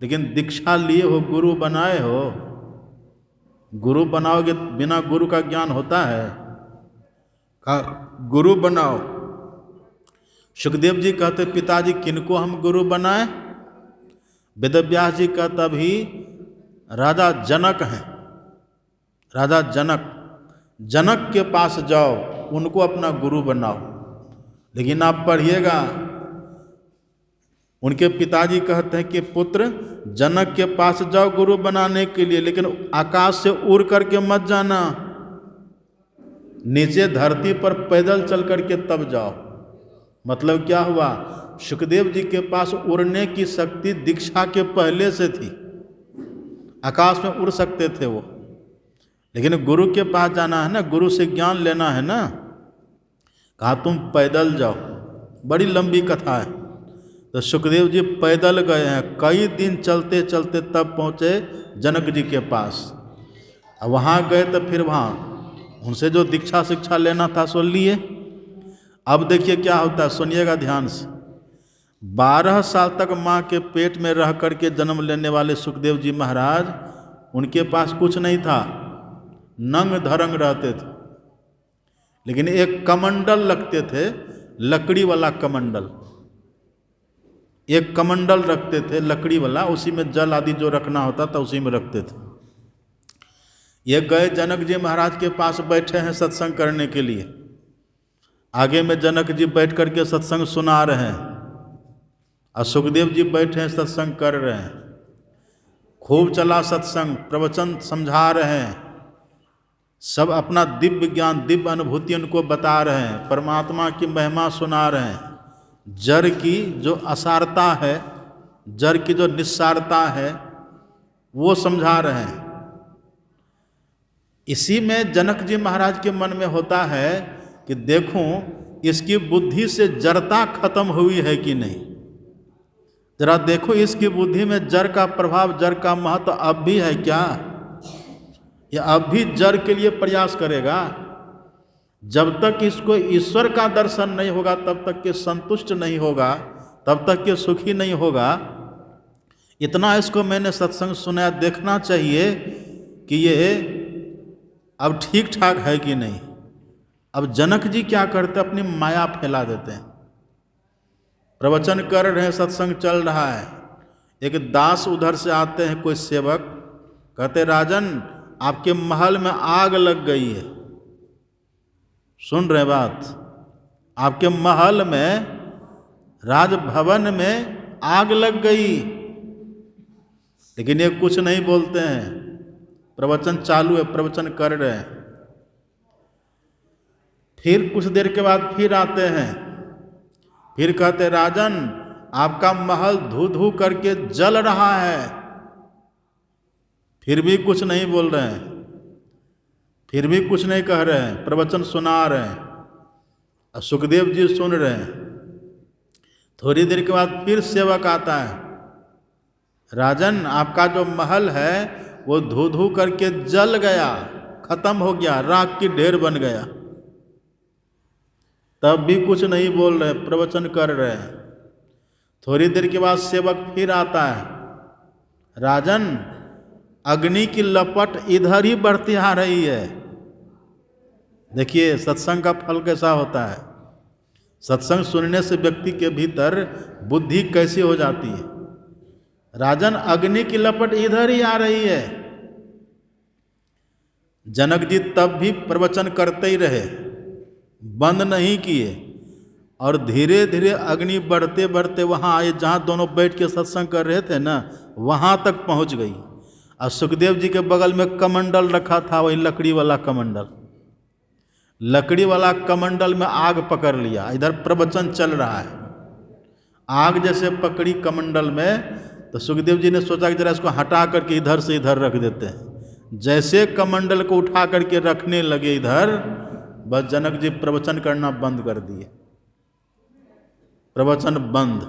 लेकिन दीक्षा लिए हो, गुरु बनाए हो, गुरु बनाओगे, बिना गुरु का ज्ञान होता है? कहा गुरु बनाओ। सुखदेव जी कहते, पिताजी किनको हम गुरु बनाए? वेदव्यास जी का तभी राजा जनक हैं, राजा जनक, जनक के पास जाओ, उनको अपना गुरु बनाओ। लेकिन आप पढ़िएगा, उनके पिताजी कहते हैं कि पुत्र, जनक के पास जाओ गुरु बनाने के लिए, लेकिन आकाश से उड़ करके मत जाना, नीचे धरती पर पैदल चल करके तब जाओ। मतलब क्या हुआ? सुखदेव जी के पास उड़ने की शक्ति दीक्षा के पहले से थी, आकाश में उड़ सकते थे वो, लेकिन गुरु के पास जाना है ना, गुरु से ज्ञान लेना है ना। कहा तुम पैदल जाओ। बड़ी लंबी कथा है। तो सुखदेव जी पैदल गए हैं, कई दिन चलते चलते तब पहुँचे जनक जी के पास। अब वहाँ गए तो फिर वहाँ उनसे जो दीक्षा शिक्षा लेना था सो लिए। अब देखिए क्या होता है, सुनिएगा ध्यान से। 12 साल तक माँ के पेट में रह करके जन्म लेने वाले सुखदेव जी महाराज, उनके पास कुछ नहीं था, नंग धरंग रहते थे। लेकिन एक कमंडल रखते थे, लकड़ी वाला कमंडल, एक कमंडल रखते थे लकड़ी वाला, उसी में जल आदि जो रखना होता था उसी में रखते थे। ये गए जनक जी महाराज के पास, बैठे हैं सत्संग करने के लिए। आगे में जनक जी बैठ करके सत्संग सुना रहे हैं, और सुखदेव जी बैठे हैं सत्संग कर रहे हैं। खूब चला सत्संग, प्रवचन समझा रहे हैं, सब अपना दिव्य ज्ञान, दिव्य अनुभूति उनको बता रहे हैं, परमात्मा की महिमा सुना रहे हैं। जड़ की जो असारता है, जड़ की जो निस्सारता है, वो समझा रहे हैं। इसी में जनक जी महाराज के मन में होता है कि देखूं इसकी बुद्धि से जड़ता खत्म हुई है कि नहीं, जरा देखो इसकी बुद्धि में जड़ का प्रभाव, जड़ का महत्व अब भी है क्या, या अब भी जड़ के लिए प्रयास करेगा। जब तक इसको ईश्वर का दर्शन नहीं होगा, तब तक के संतुष्ट नहीं होगा, तब तक के सुखी नहीं होगा। इतना इसको मैंने सत्संग सुनाया, देखना चाहिए कि ये अब ठीक ठाक है कि नहीं। अब जनक जी क्या करते, अपनी माया फैला देते हैं। प्रवचन कर रहे हैं, सत्संग चल रहा है, एक दास उधर से आते हैं, कोई सेवक, कहते राजन आपके महल में आग लग गई है। सुन रहे बात, आपके महल में, राजभवन में आग लग गई। लेकिन ये कुछ नहीं बोलते हैं, प्रवचन चालू है, प्रवचन कर रहे हैं। फिर कुछ देर के बाद फिर आते हैं, फिर कहते राजन आपका महल धू धू करके जल रहा है। फिर भी कुछ नहीं बोल रहे हैं, फिर भी कुछ नहीं कह रहे हैं, प्रवचन सुना रहे हैं, और सुखदेव जी सुन रहे हैं। थोड़ी देर के बाद फिर सेवक आता है, राजन आपका जो महल है वो धू धू करके जल गया, खत्म हो गया, राख की ढेर बन गया। तब भी कुछ नहीं बोल रहे, प्रवचन कर रहे हैं। थोड़ी देर के बाद सेवक फिर आता है, राजन अग्नि की लपट इधर ही बढ़ती आ रही है। देखिए सत्संग का फल कैसा होता है। सत्संग सुनने से व्यक्ति के भीतर बुद्धि कैसी हो जाती है। राजन अग्नि की लपट इधर ही आ रही है। जनक जी तब भी प्रवचन करते ही रहे, बंद नहीं किए, और धीरे धीरे अग्नि बढ़ते बढ़ते वहाँ आए जहाँ दोनों बैठ के सत्संग कर रहे थे ना, वहाँ तक पहुँच गई। और सुखदेव जी के बगल में कमंडल रखा था, वही लकड़ी वाला कमंडल। लकड़ी वाला कमंडल में आग पकड़ लिया, इधर प्रवचन चल रहा है, आग जैसे पकड़ी कमंडल में। तो सुखदेव जी ने सोचा कि जरा इसको हटा करके इधर से इधर रख देते हैं। जैसे कमंडल को उठा करके रखने लगे इधर, बस जनक जी प्रवचन करना बंद कर दिए, प्रवचन बंद।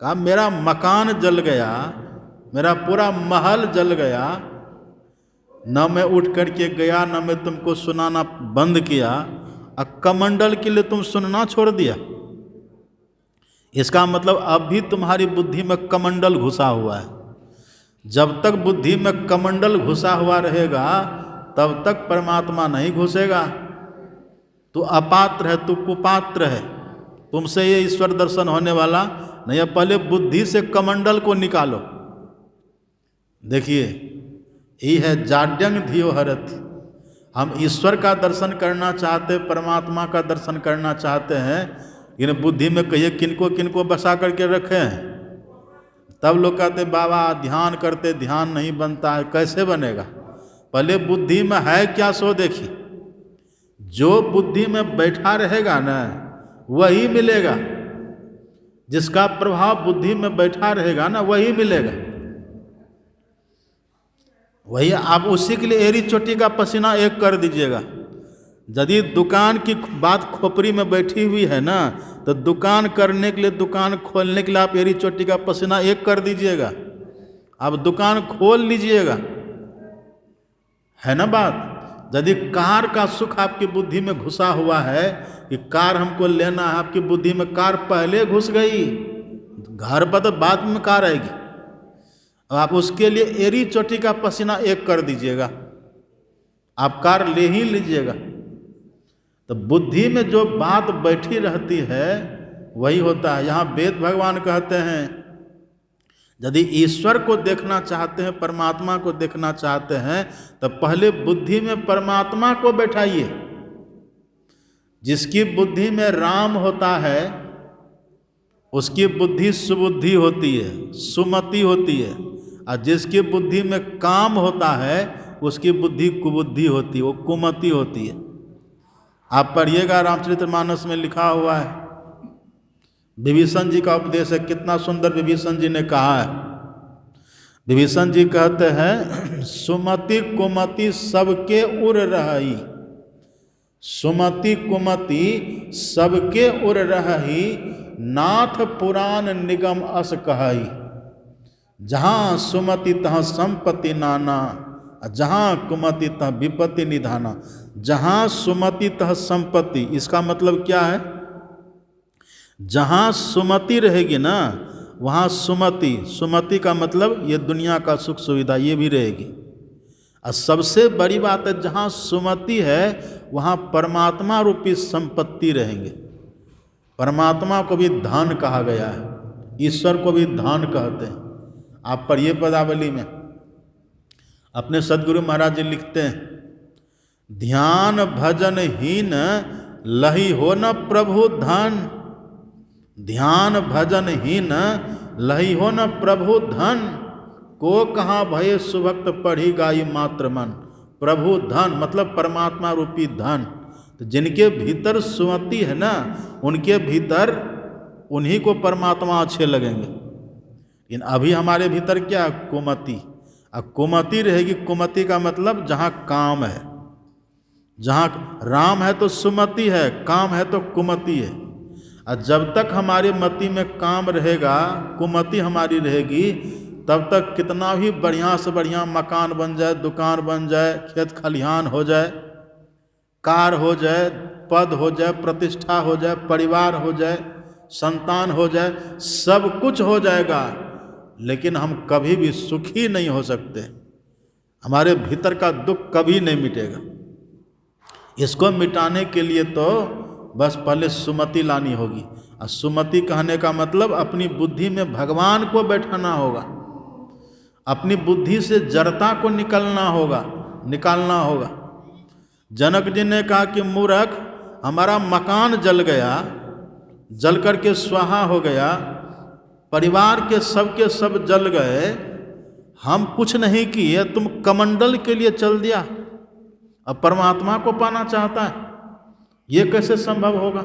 कहा मेरा मकान जल गया, मेरा पूरा महल जल गया, न मैं उठ करके गया, न मैं तुमको सुनाना बंद किया, और कमंडल के लिए तुम सुनना छोड़ दिया। इसका मतलब अब भी तुम्हारी बुद्धि में कमंडल घुसा हुआ है। जब तक बुद्धि में कमंडल घुसा हुआ रहेगा तब तक परमात्मा नहीं घुसेगा। तू अपात्र है, तू कुपात्र है, तुमसे ये ईश्वर दर्शन होने वाला नहीं है। पहले बुद्धि से कमंडल को निकालो। देखिए यही है जाड्यंग धियो हरति। हम ईश्वर का दर्शन करना चाहते, परमात्मा का दर्शन करना चाहते हैं, इन बुद्धि में कहिए किनको किनको बसा करके रखे हैं। तब लोग कहते बाबा ध्यान करते, ध्यान नहीं बनता है। कैसे बनेगा? पहले बुद्धि में है क्या सो देखिए। जो बुद्धि में बैठा रहेगा ना वही मिलेगा, जिसका प्रभाव बुद्धि में बैठा रहेगा ना वही मिलेगा। वही आप उसी के लिए एरी चोटी का पसीना एक कर दीजिएगा। यदि दुकान की बात खोपड़ी में बैठी हुई है ना, तो दुकान करने के लिए, दुकान खोलने के लिए आप एरी चोटी का पसीना एक कर दीजिएगा, आप दुकान खोल लीजिएगा, है ना बात। यदि कार का सुख आपकी बुद्धि में घुसा हुआ है कि कार हमको लेना है, आपकी बुद्धि में कार पहले घुस गई, घर पर तो बाद में कार आएगी। आप उसके लिए एरी चोटी का पसीना एक कर दीजिएगा, आप कार ले ही लीजिएगा। तो बुद्धि में जो बात बैठी रहती है वही होता है। यहाँ वेद भगवान कहते हैं यदि ईश्वर को देखना चाहते हैं, परमात्मा को देखना चाहते हैं, तो पहले बुद्धि में परमात्मा को बैठाइए। जिसकी बुद्धि में राम होता है उसकी बुद्धि सुबुद्धि होती है, सुमति होती है, और जिसकी बुद्धि में काम होता है उसकी बुद्धि कुबुद्धि होती है, वो कुमति होती है। आप पढ़िएगा रामचरितमानस में लिखा हुआ है, विभीषण जी का उपदेश है, कितना सुंदर विभीषण जी ने कहा है। विभीषण जी कहते हैं सुमति कुमति सबके उर रही, सुमति कुमति सबके उर रही, नाथ पुराण निगम अस कहई। जहाँ सुमति तहाँ संपत्ति नाना, जहाँ कुमति तहाँ विपत्ति निधाना। जहाँ सुमति तहाँ संपत्ति, इसका मतलब क्या है? जहाँ सुमति रहेगी ना वहाँ सुमति, सुमति का मतलब ये दुनिया का सुख सुविधा ये भी रहेगी। और सबसे बड़ी बात है जहाँ सुमति है वहाँ परमात्मा रूपी संपत्ति रहेंगे। परमात्मा को भी धन कहा गया है, ईश्वर को भी धन कहते हैं। आप पढ़िए पदावली में, अपने सदगुरु महाराज जी लिखते हैं ध्यान भजन हीन लही हो न प्रभु धन, ध्यान भजन हीन लही हो न प्रभु धन, को कहाँ भय सुभक्त पढ़ी गाई मात्र मन। प्रभु धन मतलब परमात्मा रूपी धन। तो जिनके भीतर सुमति है ना उनके भीतर उन्हीं को परमात्मा अच्छे लगेंगे। लेकिन अभी हमारे भीतर क्या है? कुमति। अब कुमति रहेगी, कुमति का मतलब जहाँ काम है, जहाँ राम है तो सुमति है, काम है तो कुमति है। और जब तक हमारी मति में काम रहेगा, कुमति हमारी रहेगी, तब तक कितना भी बढ़िया से बढ़िया मकान बन जाए, दुकान बन जाए, खेत खलिहान हो जाए, कार हो जाए, पद हो जाए, प्रतिष्ठा हो जाए, परिवार हो जाए, संतान हो जाए, सब कुछ हो जाएगा, लेकिन हम कभी भी सुखी नहीं हो सकते। हमारे भीतर का दुख कभी नहीं मिटेगा। इसको मिटाने के लिए तो बस पहले सुमति लानी होगी। और सुमति कहने का मतलब अपनी बुद्धि में भगवान को बैठाना होगा, अपनी बुद्धि से जड़ता को निकालना होगा। जनक जी ने कहा कि मूर्ख, हमारा मकान जल गया, जल करके स्वाहा हो गया, परिवार के सब जल गए, हम कुछ नहीं किए, तुम कमंडल के लिए चल दिया, अब परमात्मा को पाना चाहता है, ये कैसे संभव होगा।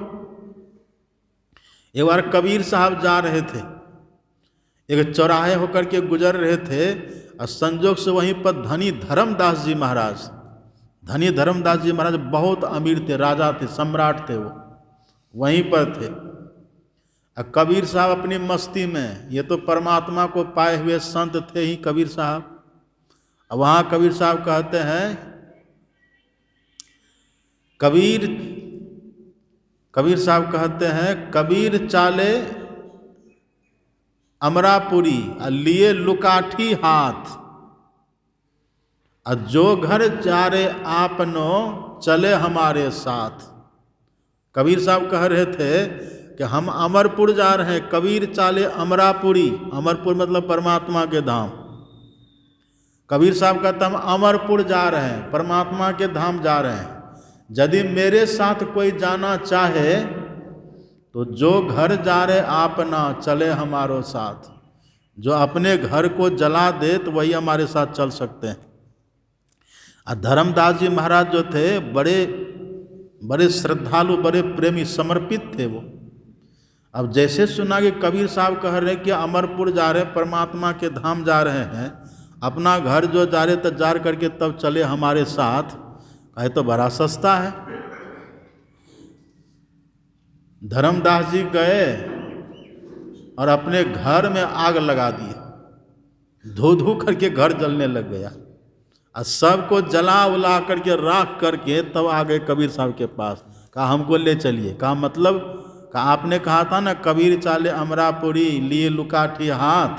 एक बार कबीर साहब जा रहे थे, एक चौराहे होकर के गुजर रहे थे, और संजोग से वहीं पर धनी धर्मदास जी महाराज बहुत अमीर थे, राजा थे, सम्राट थे, वो वहीं पर थे। और कबीर साहब अपनी मस्ती में, ये तो परमात्मा को पाए हुए संत थे ही कबीर साहब। अब वहाँ कबीर साहब कहते हैं, कबीर साहब कहते हैं, कबीर चाले अमरापुरी लिए लुकाठी हाथ, और जो घर जा रे आपनो चले हमारे साथ। कबीर साहब कह रहे थे कि हम अमरपुर जा रहे हैं, कबीर चाले अमरापुरी, अमरपुर मतलब परमात्मा के धाम। कबीर साहब कहते हम अमरपुर जा रहे हैं, परमात्मा के धाम जा रहे हैं, यदि मेरे साथ कोई जाना चाहे तो जो घर जा रहे आप ना चले हमारो साथ। जो अपने घर को जला दे तो वही हमारे साथ चल सकते हैं। और धर्मदास जी महाराज जो थे, बड़े श्रद्धालु, बड़े प्रेमी, समर्पित थे वो। अब जैसे सुना कि कबीर साहब कह रहे कि अमरपुर जा रहे, परमात्मा के धाम जा रहे हैं, अपना घर जो जा रहे तो जार करके तब चले हमारे साथ, कहे तो बड़ा सस्ता है। धर्मदास जी गए और अपने घर में आग लगा दिए, धू धू करके घर जलने लग गया, और सबको जला उला करके राख करके तब आ गए कबीर साहब के पास। कहा हमको ले चलिए। कहा मतलब, कहा आपने कहा था ना कबीर चाले अमरापुरी लिए लुकाठी हाथ,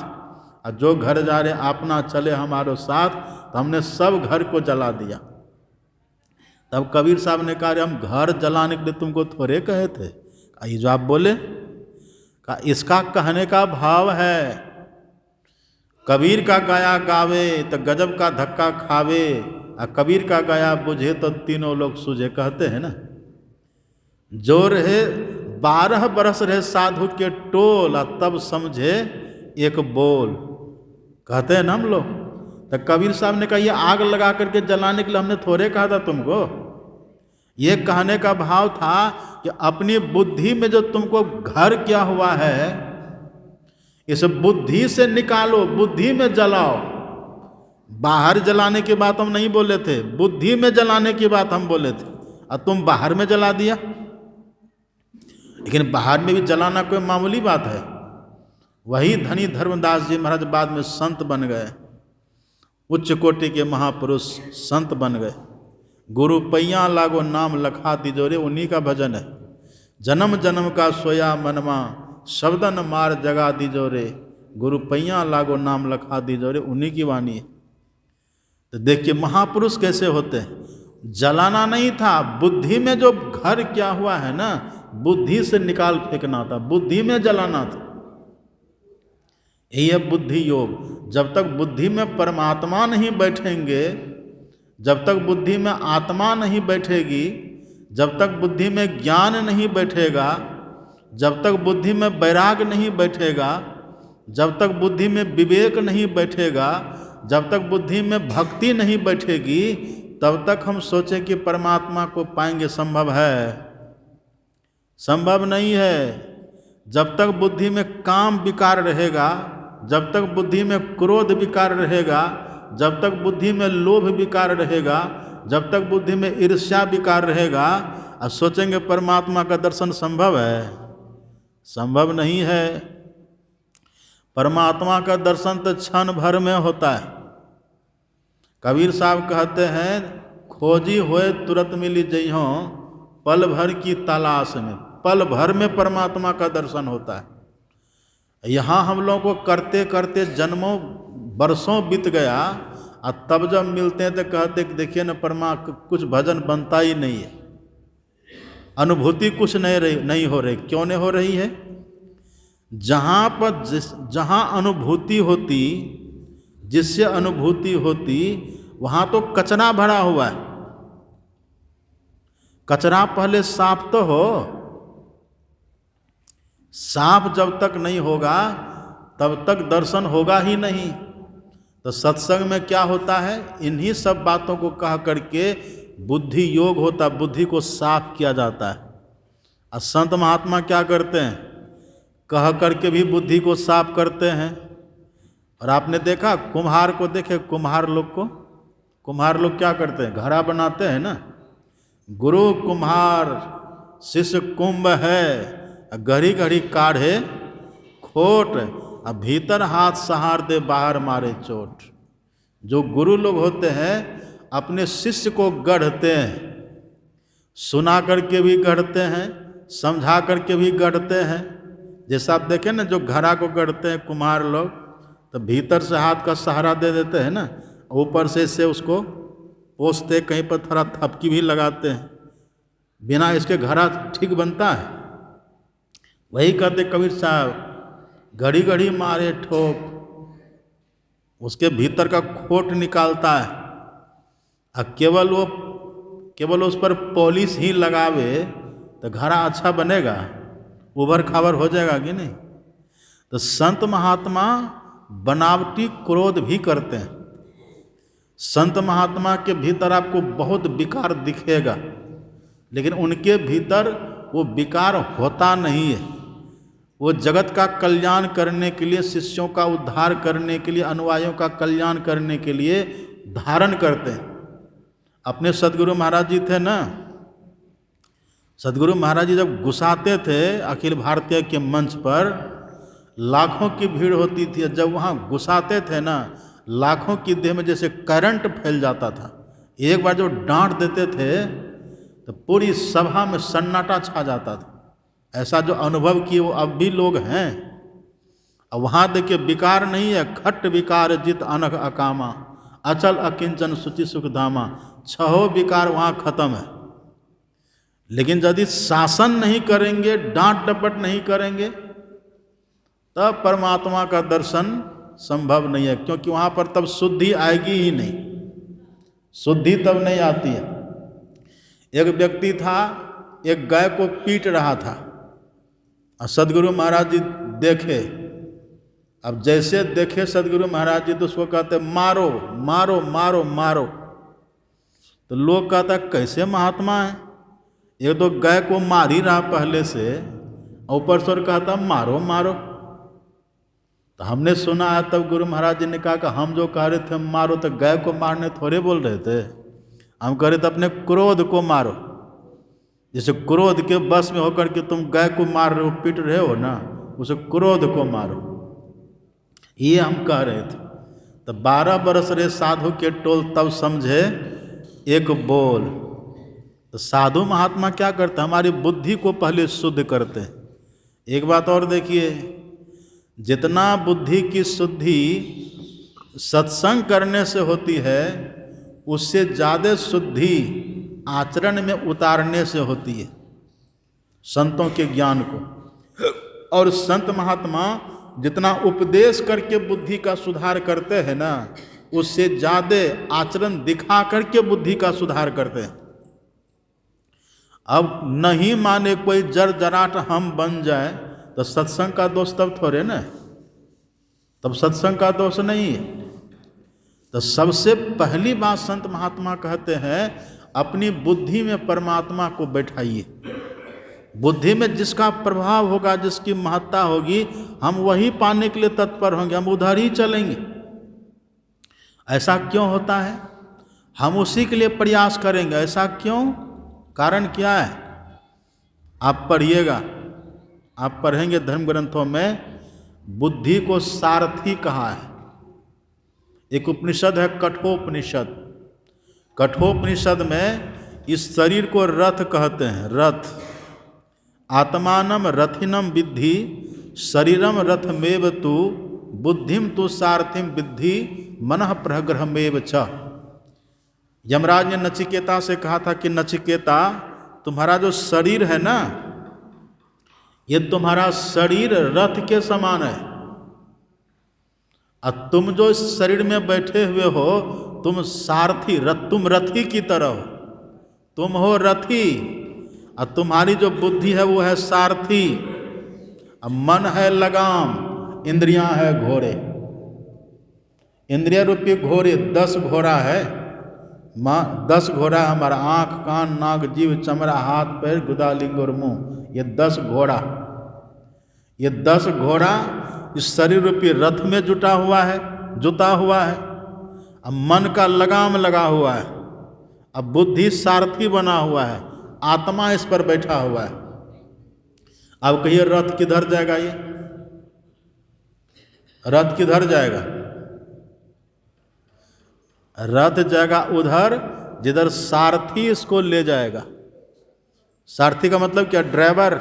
और जो घर जा रहे अपना चले हमारो साथ, तो हमने सब घर को जला दिया। तब कबीर साहब ने कहा हम घर जलाने के लिए तुमको थोड़े कहे थे। ये जो आप बोले, कहा इसका कहने का भाव है, कबीर का गाया गावे तो गजब का धक्का खावे, और कबीर का गाया बुझे तो तीनों लोग सूझे, कहते हैं ना। जो रहे 12 बरस रहे साधु के टोल, और तब समझे एक बोल, कहते हैं ना हम लोग। तो कबीर साहब ने कहा ये आग लगा करके जलाने के लिए हमने थोड़े कहा था तुमको। ये कहने का भाव था कि अपनी बुद्धि में जो तुमको घर क्या हुआ है, इस बुद्धि से निकालो, बुद्धि में जलाओ। बाहर जलाने की बात हम नहीं बोले थे, बुद्धि में जलाने की बात हम बोले थे, और तुम बाहर में जला दिया। लेकिन बाहर में भी जलाना कोई मामूली बात है। वही धनी धर्मदास जी महाराज बाद में संत बन गए, उच्च कोटि के महापुरुष संत बन गए। गुरु पैया लागो नाम लखा तिजोरे, उन्हीं का भजन है। जन्म जन्म का सोया मनमा, शब्दन मार जगा तिजोरे, गुरु पैया लागो नाम लखा तिजोरे, उन्हीं की वाणी है। तो देखिए महापुरुष कैसे होते हैं। जलाना नहीं था, बुद्धि में जो घर क्या हुआ है ना, बुद्धि से निकाल फेंकना था, बुद्धि में जलाना था। यही है बुद्धि योग। जब तक बुद्धि में परमात्मा नहीं बैठेंगे, जब तक बुद्धि में आत्मा नहीं बैठेगी, जब तक बुद्धि में ज्ञान नहीं बैठेगा, जब तक बुद्धि में वैराग नहीं बैठेगा, जब तक बुद्धि में विवेक नहीं बैठेगा, जब तक बुद्धि में भक्ति नहीं बैठेगी, तब तक हम सोचें कि परमात्मा को पाएंगे। संभव है? संभव नहीं है। जब तक बुद्धि में काम विकार रहेगा, जब तक बुद्धि में क्रोध विकार रहेगा, जब तक बुद्धि में लोभ विकार रहेगा, जब तक बुद्धि में ईर्ष्या विकार रहेगा, और सोचेंगे परमात्मा का दर्शन संभव है? संभव नहीं है। परमात्मा का दर्शन तो क्षण भर में होता है। कबीर साहब कहते हैं, खोजी होए तुरंत मिली जइहों, पल भर की तलाश में। पल भर में परमात्मा का दर्शन होता है। यहाँ हम लोगों को करते करते जन्मों वर्षों बीत गया, और तब जब मिलते हैं तो कहते कि देखिए ना, कुछ भजन बनता ही नहीं है, अनुभूति कुछ नहीं हो रही। क्यों नहीं हो रही है? जहाँ अनुभूति होती, जिससे अनुभूति होती, वहाँ तो कचरा भरा हुआ है। कचरा पहले साफ तो हो। साफ जब तक नहीं होगा तब तक दर्शन होगा ही नहीं। तो सत्संग में क्या होता है? इन्हीं सब बातों को कह करके बुद्धि योग होता, बुद्धि को साफ किया जाता है। और संत महात्मा क्या करते हैं? कह करके भी बुद्धि को साफ करते हैं। और आपने देखा, कुम्हार को देखे, कुम्हार लोग क्या करते हैं? घड़ा बनाते हैं ना। गुरु कुम्हार शिष्य कुंभ है, घड़ी घड़ी काढ़े खोट, अब भीतर हाथ सहार दे बाहर मारे चोट। जो गुरु लोग होते हैं अपने शिष्य को गढ़ते हैं, सुना करके भी गढ़ते हैं, समझा करके भी गढ़ते हैं। जैसा आप देखें ना, जो घड़ा को गढ़ते हैं कुम्हार लोग, तो भीतर से हाथ का सहारा दे देते हैं ना, ऊपर से उसको पोंछते, कहीं पर थोड़ा थपकी भी लगाते हैं। बिना इसके घड़ा ठीक बनता है? वही कहते कबीर साहब, घड़ी घड़ी मारे ठोक, उसके भीतर का खोट निकालता है। अब केवल उस पर पॉलिश ही लगावे तो घड़ा अच्छा बनेगा, उभर खाबर हो जाएगा कि नहीं? तो संत महात्मा बनावटी क्रोध भी करते हैं। संत महात्मा के भीतर आपको बहुत विकार दिखेगा, लेकिन उनके भीतर वो विकार होता नहीं है। वो जगत का कल्याण करने के लिए, शिष्यों का उद्धार करने के लिए, अनुयायियों का कल्याण करने के लिए धारण करते हैं। अपने सदगुरु महाराज जी थे ना, सदगुरु महाराज जी जब घुसाते थे अखिल भारतीय के मंच पर, लाखों की भीड़ होती थी। जब वहाँ घुसाते थे ना, लाखों की देह में जैसे करंट फैल जाता था। एक बार जब डांट देते थे तो पूरी सभा में सन्नाटा छा जाता था। ऐसा जो अनुभव किए वो अब भी लोग हैं। और वहाँ देखिए विकार नहीं है, खट विकार जित अनघ अकामा, अचल अकिंचन सुचि सुख धामा। छहो विकार वहाँ खत्म है। लेकिन यदि शासन नहीं करेंगे, डांट डपट नहीं करेंगे, तब परमात्मा का दर्शन संभव नहीं है। क्योंकि वहाँ पर तब शुद्धि आएगी ही नहीं, शुद्धि तब नहीं आती है। एक व्यक्ति था, एक गाय को पीट रहा था, और सदगुरु महाराज जी देखे। अब जैसे देखे सदगुरु महाराज जी तो उसको कहते मारो मारो मारो मारो। तो लोग कहता कैसे महात्मा है, ये तो गाय को मार ही रहा पहले से, ऊपर से कहता मारो मारो। तो हमने सुना है, तब गुरु महाराज जी ने कहा कि हम जो कह रहे थे मारो, तो गाय को मारने थोड़े बोल रहे थे, हम कह रहे थे अपने क्रोध को मारो। जैसे क्रोध के बस में होकर के तुम गाय को मार रहे हो, पीट रहे हो ना, उसे क्रोध को मारो, ये हम कह रहे थे। तो 12 बरस रहे साधु के टोल, तब समझे एक बोल। तो साधु महात्मा क्या करते हैं? हमारी बुद्धि को पहले शुद्ध करते हैं। एक बात और देखिए, जितना बुद्धि की शुद्धि सत्संग करने से होती है, उससे ज़्यादा शुद्धि आचरण में उतारने से होती है, संतों के ज्ञान को। और संत महात्मा जितना उपदेश करके बुद्धि का सुधार करते हैं ना, उससे ज़्यादा आचरण दिखा करके बुद्धि का सुधार करते हैं। अब नहीं माने कोई जर जराट हम बन जाए तो सत्संग का दोष तब थोड़े ना, तब सत्संग का दोष नहीं है। तो सबसे पहली बात संत महात्मा कहते हैं, अपनी बुद्धि में परमात्मा को बैठाइए। बुद्धि में जिसका प्रभाव होगा, जिसकी महत्ता होगी, हम वही पाने के लिए तत्पर होंगे, हम उधर ही चलेंगे। ऐसा क्यों होता है? हम उसी के लिए प्रयास करेंगे। ऐसा क्यों? कारण क्या है? आप पढ़िएगा। आप पढ़ेंगे धर्म ग्रंथों में, बुद्धि को सारथी कहा है। एक उपनिषद है कठोपनिषद। कठोपनिषद में इस शरीर को रथ कहते हैं, रथ। आत्मानम रथिनम विद्धि शरीरम रथमेव तु बुद्धिम तु सारथिम विद्धि मनः प्रग्रहमेव च। यमराज ने नचिकेता से कहा था कि नचिकेता, तुम्हारा जो शरीर है ना, ये तुम्हारा शरीर रथ के समान है, और तुम जो इस शरीर में बैठे हुए हो, तुम सारथी, तुम रथी की तरह हो, तुम हो रथी, और तुम्हारी जो बुद्धि है वो है सारथी। अब मन है लगाम, इंद्रियां है घोड़े। इंद्रिय रूपी घोड़े 10 घोड़ा है। 10 घोड़ा हमारा आँख, कान, नाक, जीभ, चमड़ा, हाथ, पैर, गुदा, लिंग और मुंह, ये 10 घोड़ा। ये 10 घोड़ा इस शरीर रूपी रथ में जुटा हुआ है। अब मन का लगाम लगा हुआ है, अब बुद्धि सारथी बना हुआ है, आत्मा इस पर बैठा हुआ है। अब कहिए रथ किधर जाएगा? ये रथ किधर जाएगा? रथ जाएगा उधर जिधर सारथी इसको ले जाएगा। सारथी का मतलब क्या? ड्राइवर।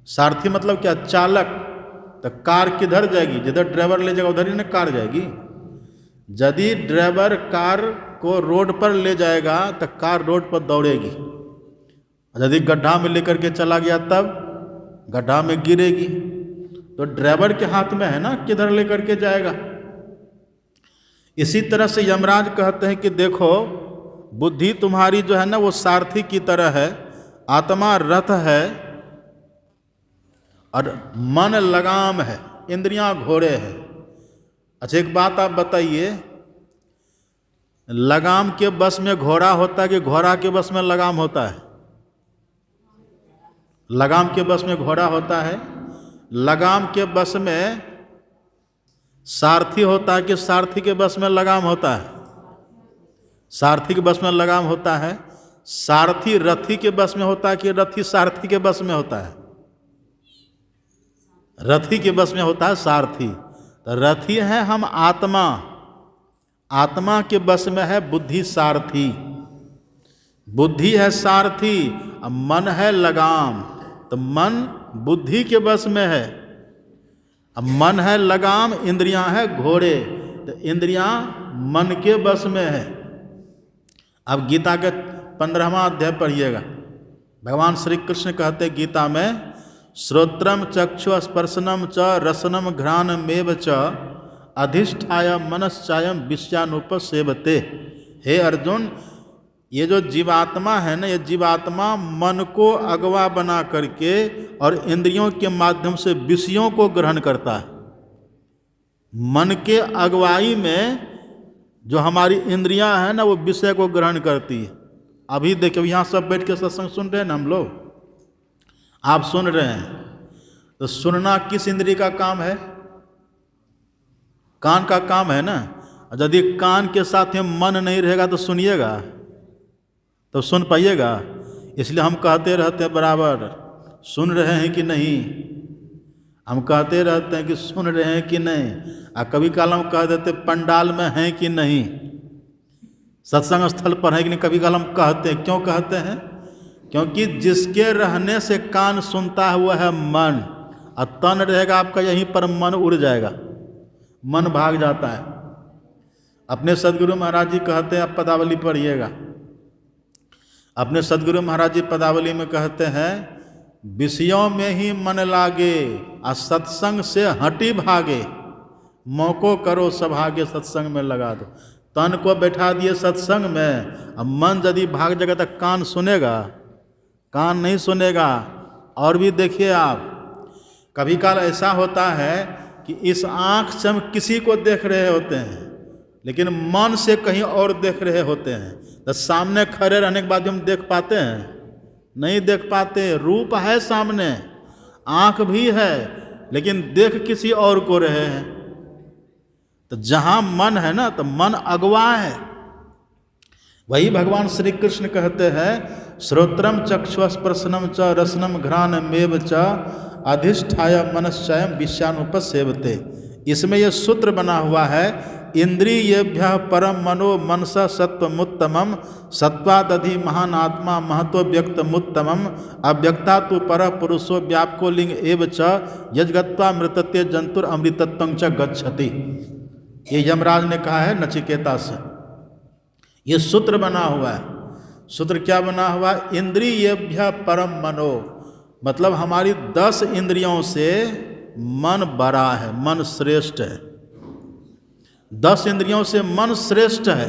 सारथी मतलब क्या? चालक। तो कार किधर जाएगी? जिधर ड्राइवर ले जाएगा उधर ही ना कार जाएगी। यदि ड्राइवर कार को रोड पर ले जाएगा तो कार रोड पर दौड़ेगी। यदि गड्ढा में लेकर के चला गया तब गड्ढा में गिरेगी। तो ड्राइवर के हाथ में है ना किधर लेकर के जाएगा। इसी तरह से यमराज कहते हैं कि देखो, बुद्धि तुम्हारी जो है ना वो सारथी की तरह है, आत्मा रथ है और मन लगाम है, इंद्रियां घोड़े हैं। अच्छा एक बात आप बताइए, लगाम के बस में घोड़ा होता है कि घोड़ा के बस में लगाम होता है? लगाम के बस में घोड़ा होता है। लगाम के बस में सारथी होता है कि सारथी के बस में लगाम होता है? सारथी के बस में लगाम होता है। सारथी रथी के बस में होता है कि रथी सारथी के बस में होता है? रथी के बस में होता है सारथी। तो रथी है हम आत्मा, आत्मा के बस में है बुद्धि सारथी। बुद्धि है सारथी और मन है लगाम। तो मन बुद्धि के बस में है, अब मन है लगाम, इंद्रियां है घोड़े, तो इंद्रियां मन के बस में है। अब गीता के 15वां अध्याय पढ़िएगा। भगवान श्री कृष्ण कहते गीता में, श्रोत्रम चक्षु स्पर्शनम च रसनम घ्राणमेव च अधिष्ठाय मनश्चायम विषयानुपसेवते। हे अर्जुन, ये जो जीवात्मा है ना, ये जीवात्मा मन को अगवा बना करके और इंद्रियों के माध्यम से विषयों को ग्रहण करता है। मन के अगवाई में जो हमारी इंद्रियां हैं ना वो विषय को ग्रहण करती है। अभी देखिए यहाँ सब बैठ के सत्संग सुन रहे हैं ना हम लोग, आप सुन रहे हैं, तो सुनना किस इंद्रिय का काम है? कान का काम है ना। यदि कान के साथ में मन नहीं रहेगा तो सुनिएगा, तो सुन पाइएगा? इसलिए हम कहते रहते हैं बराबर, सुन रहे हैं कि नहीं। हम कहते रहते हैं कि सुन रहे हैं कि नहीं, और कभी काल हम कह देते पंडाल में हैं कि नहीं, सत्संग स्थल पर है कि नहीं, कभी काल हम कहते हैं। क्यों कहते हैं? क्योंकि जिसके रहने से कान सुनता है वह है मन, और तन रहेगा आपका यहीं पर, मन उड़ जाएगा, मन भाग जाता है। अपने सदगुरु महाराज जी कहते हैं, आप पदावली पढ़िएगा, अपने सदगुरु महाराज जी पदावली में कहते हैं, विषयों में ही मन लागे और सत्संग से हटी भागे, मौको करो सभागे सत्संग में लगा दो। तन को बैठा दिए सत्संग में, अब मन यदि भाग जाएगा तो कान सुनेगा? कान नहीं सुनेगा। और भी देखिए आप, कभी काल ऐसा होता है कि इस आँख से हम किसी को देख रहे होते हैं लेकिन मन से कहीं और देख रहे होते हैं। तो सामने खड़े रहने के बाद भी हम देख पाते हैं? नहीं देख पाते। रूप है सामने, आँख भी है, लेकिन देख किसी और को रहे हैं। तो जहाँ मन है ना, तो मन अगवा है। वही भगवान श्री कृष्ण कहते हैं, श्रोत्रम चक्षुस्पर्शनम च रसनम घ्राणमेव च अधिष्ठाय मनश्चयम विषयानुपसेवते। इसमें यह सूत्र बना हुआ है, इंद्रियेभ्यः परम मनो मनसा सत्वमुत्तमम सत्वादधि महान आत्मा महत्व व्यक्तमुत्तमम अव्यक्ता तो पर पुरुषो व्यापको लिंग एव च यजगत्वा मृतत्वे जंतुर अमृतत्वं च गच्छति। ये यमराज ने कहा है नचिकेता से। ये सूत्र बना हुआ है। सूत्र क्या बना हुआ? इंद्रियेभ्यः परम मनो, मतलब हमारी 10 इंद्रियों से मन बड़ा है, मन श्रेष्ठ है। 10 इंद्रियों से मन श्रेष्ठ है।